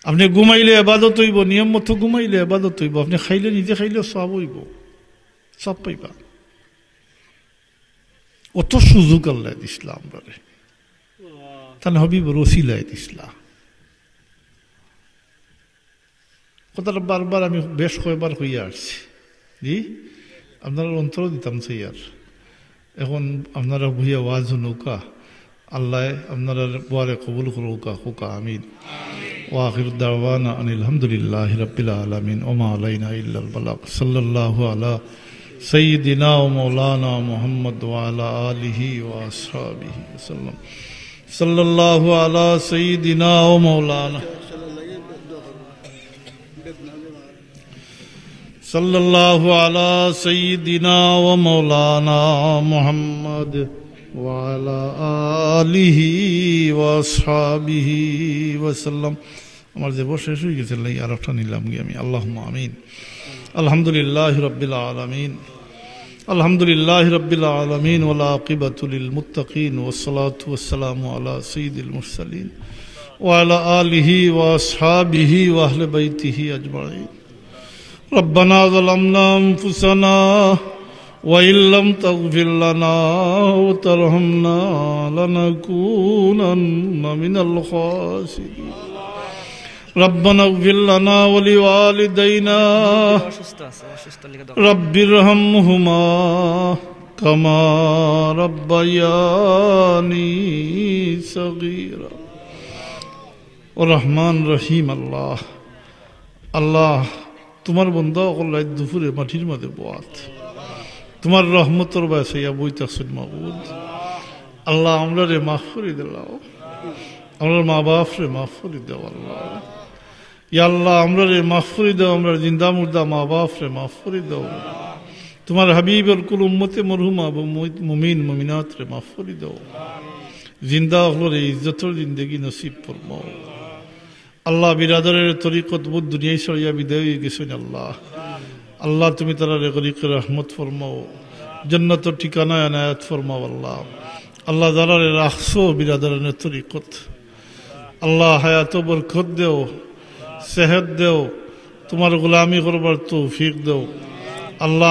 আপনি ঘুমাইলে এবাদত হইব, নিয়ম মতো ঘুমাইলে এবাদত হইব, আপনি খাইলে নিজে খাইলে সব হইব, সব পাইবা। অত সুযোগ আল্লাহ দিসলা আমরা, তাহলে হবিব রসিলায় দিসলা। কথাটা বারবার আমি বেশ কয়েকবার হইয়া আসছি, জি আপনারা অন্তর দিতাম সেইয়ার। এখন আপনারা ভুইয়া ওয়াজ নৌকা, আল্লাহ আপনারা বোয়ারে কবুল করুকা হুকা আমিন। ওয়াখির দাওয়ানা আনিল হামদুলিল্লাহি রাব্বিল আলামিন ওয়া মা আলাইনা ইল্লাল বালাগ। সাল্লাল্লাহু আলা সাইয়্যিদিনা ওয়া মাওলানা মুহাম্মদ ওয়া আলা আলিহি ওয়া আসহাবিহি ওয়াসাল্লাম। সাল্লাল্লাহু আলা সাইয়্যিদিনা ওয়া মাওলানা সাল্লাল্লাহু আলা সাইয়্যিদিনা ওয়া মাওলানা মুহাম্মদ ওয়া আলা আলিহি ওয়া আসহাবিহি ওয়াসাল্লাম। আমার যে বসে শেষ হয়ে গেছে, আর একটা নিলাম গিয়ে আমি। আল্লাহুম্মা আমিন। আলহামদুলিল্লাহি রাব্বিল আলামিন, আলহামদুলিল্লাহি রাব্বিল আলামিন ওয়াল আকিবাতু লিল মুত্তাকিন ওয়াসসালাতু ওয়াসসালামু আলা সাইয়্যিদিল মুরসালিন ওয়া আলা আলিহি ওয়া আসহাবিহি ওয়া আহলি বাইতিহি আজমাইন। রব্বানা যালামনা আনফুসানা ওয়া ইল্লাম তাগফির লানা ওয়া তারহামনা লানাকুনান্না মিনাল খাসিরিন। রব্বানা ইগফির লানা ওয়া লিওয়ালিদাইনা রব্বিরহামহুমা কামা রাব্বায়ানি সগীরা। ও রহমান রহিম আল্লাহ, আল্লাহ তোমার বন্ধা অকল দুপুরে মাটির মাঝে বোয়াত, তোমার রহমতর বাসাইয়া বইতাছেন মাবুদ। আল্লাহ আমরা রে মাফ করে দিলাও, আমরা মা বাপ রে মাফ করে দেও। আল্লাহ ইয়া আল্লাহ আমরা রে মাফ করে দেও, আমরা জিন্দা মুর্দা মা বাপ রে মাফ করে দেও। তোমার হাবিবের কুল উম্মতে মরহুমা মুমিন মুমিনাত রে মাফ করে দেও। জিন্দা হলো রে ইজ্জতর জিন্দগি নসিব ফরমাও। আল্লাহ বিরাদরের তরিকত বুদ দুনিয়ায় ছড়িয়া বিদায় হয়ে গেছেন। আল্লাহ আল্লাহ তুমি তারা রে গরিকে রহমত ফরমাও, জান্নাতের ঠিকানায় আনায়াত ফরমাও। আল্লাহ আল্লাহ যারা রে রাখছো বিরাদরের তরিকত, আল্লাহ হায়াত বরকত দেও, সেহত দেও, তোমার গোলামি করবার তৌফিক দেও। আল্লাহ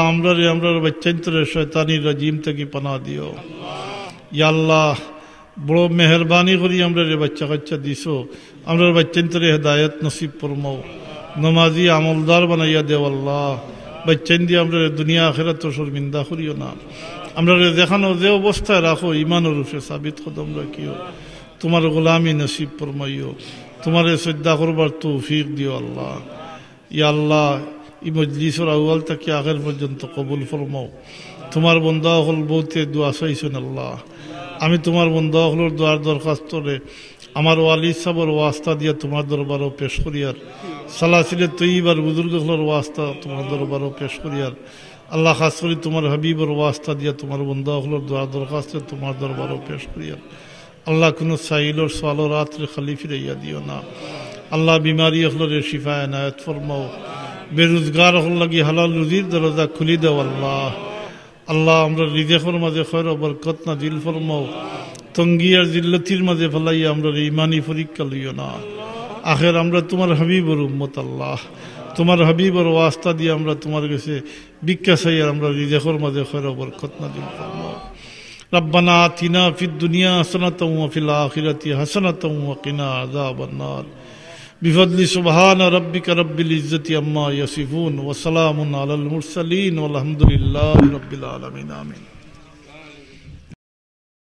আমরা বাচ্চান্তরে শয়তানি রাজিম থেকে পানা দিও। ইয়া আল্লাহ বড় মেহরবানি করি আমরা রে বাচ্চা কাচ্চা দিছো, আমরা বাচ্চান্তরে হেদায়ত নসিব ফরমাও, নমাজি আমলদার বানাইয়া দেও। আল্লাহ বাচ্চান দিয়ে আমরা দুনিয়া আখিরাত শর্মিন্দা করিও না। আমরা যেখানে যে অবস্থায় রাখো ইমানের রূপে সাবিত কদম রাখিও, তোমার গোলামি নসিব ফরমাইও, তোমার শ্রদ্ধা করবার তৌফিক দিও। আল্লাহ ইয়া আল্লাহ ই মজলিসের আউয়াল থেকে আখের পর্যন্ত কবুল ফরমাও। তোমার বন্দা হল বহুতে দোয়া চাইছেন। আল্লাহ আমি তোমার বন্দা হলোর দোয়ার দরখাস্তরে আমার ওয়ালি সাবর ওয়াস্তা দিয়া তোমার দরবারও পেশ করিয়ার, সালাসিলে তৈবার বুজুর্গ হলোর ওয়াস্তা তোমার দরবারও পেশ করিয়ার। আল্লাহ খাস করি তোমার হাবিবর ওয়াস্তা দিয়া তোমার বন্দা হলোর দোয়ার দরখাস্তে তোমার দরবারও পেশ করিয়ার। আল্লাহ কোনো সাইলোর সালো রাত্রে খালি ফিরাইয়া দিও না আল্লাহ বিমারি হলরে শিফা এনায়েত ফরমাও বেরোজগার হল লাগি হালাল রুজির দরজা খুলি দাও আল্লাহ আল্লাহ আমরা রিজেকের মাঝে খৈর বরকত নাজিল ফরমাও তঙ্গি আর জিল্লতির মাঝে ফেলাইয়া আমরা ইমানি পরীক্ষা লইও না আখের আমরা তোমার হাবিবর উম্মত আল্লাহ তোমার হাবিবর ওয়াস্তা দিয়ে আমরা তোমার কাছে ভিক্ষা চাই আর আমরা রিজেকের মাঝে খৈর বরকত নাজিল ফরমাও ربنا آتنا في الدنيا حسنة وفي الآخرة حسنة وقنا عذاب النار بفضل سبحان ربك رب العزة عما يصفون وسلام على المرسلين والحمد لله رب العالمين آمين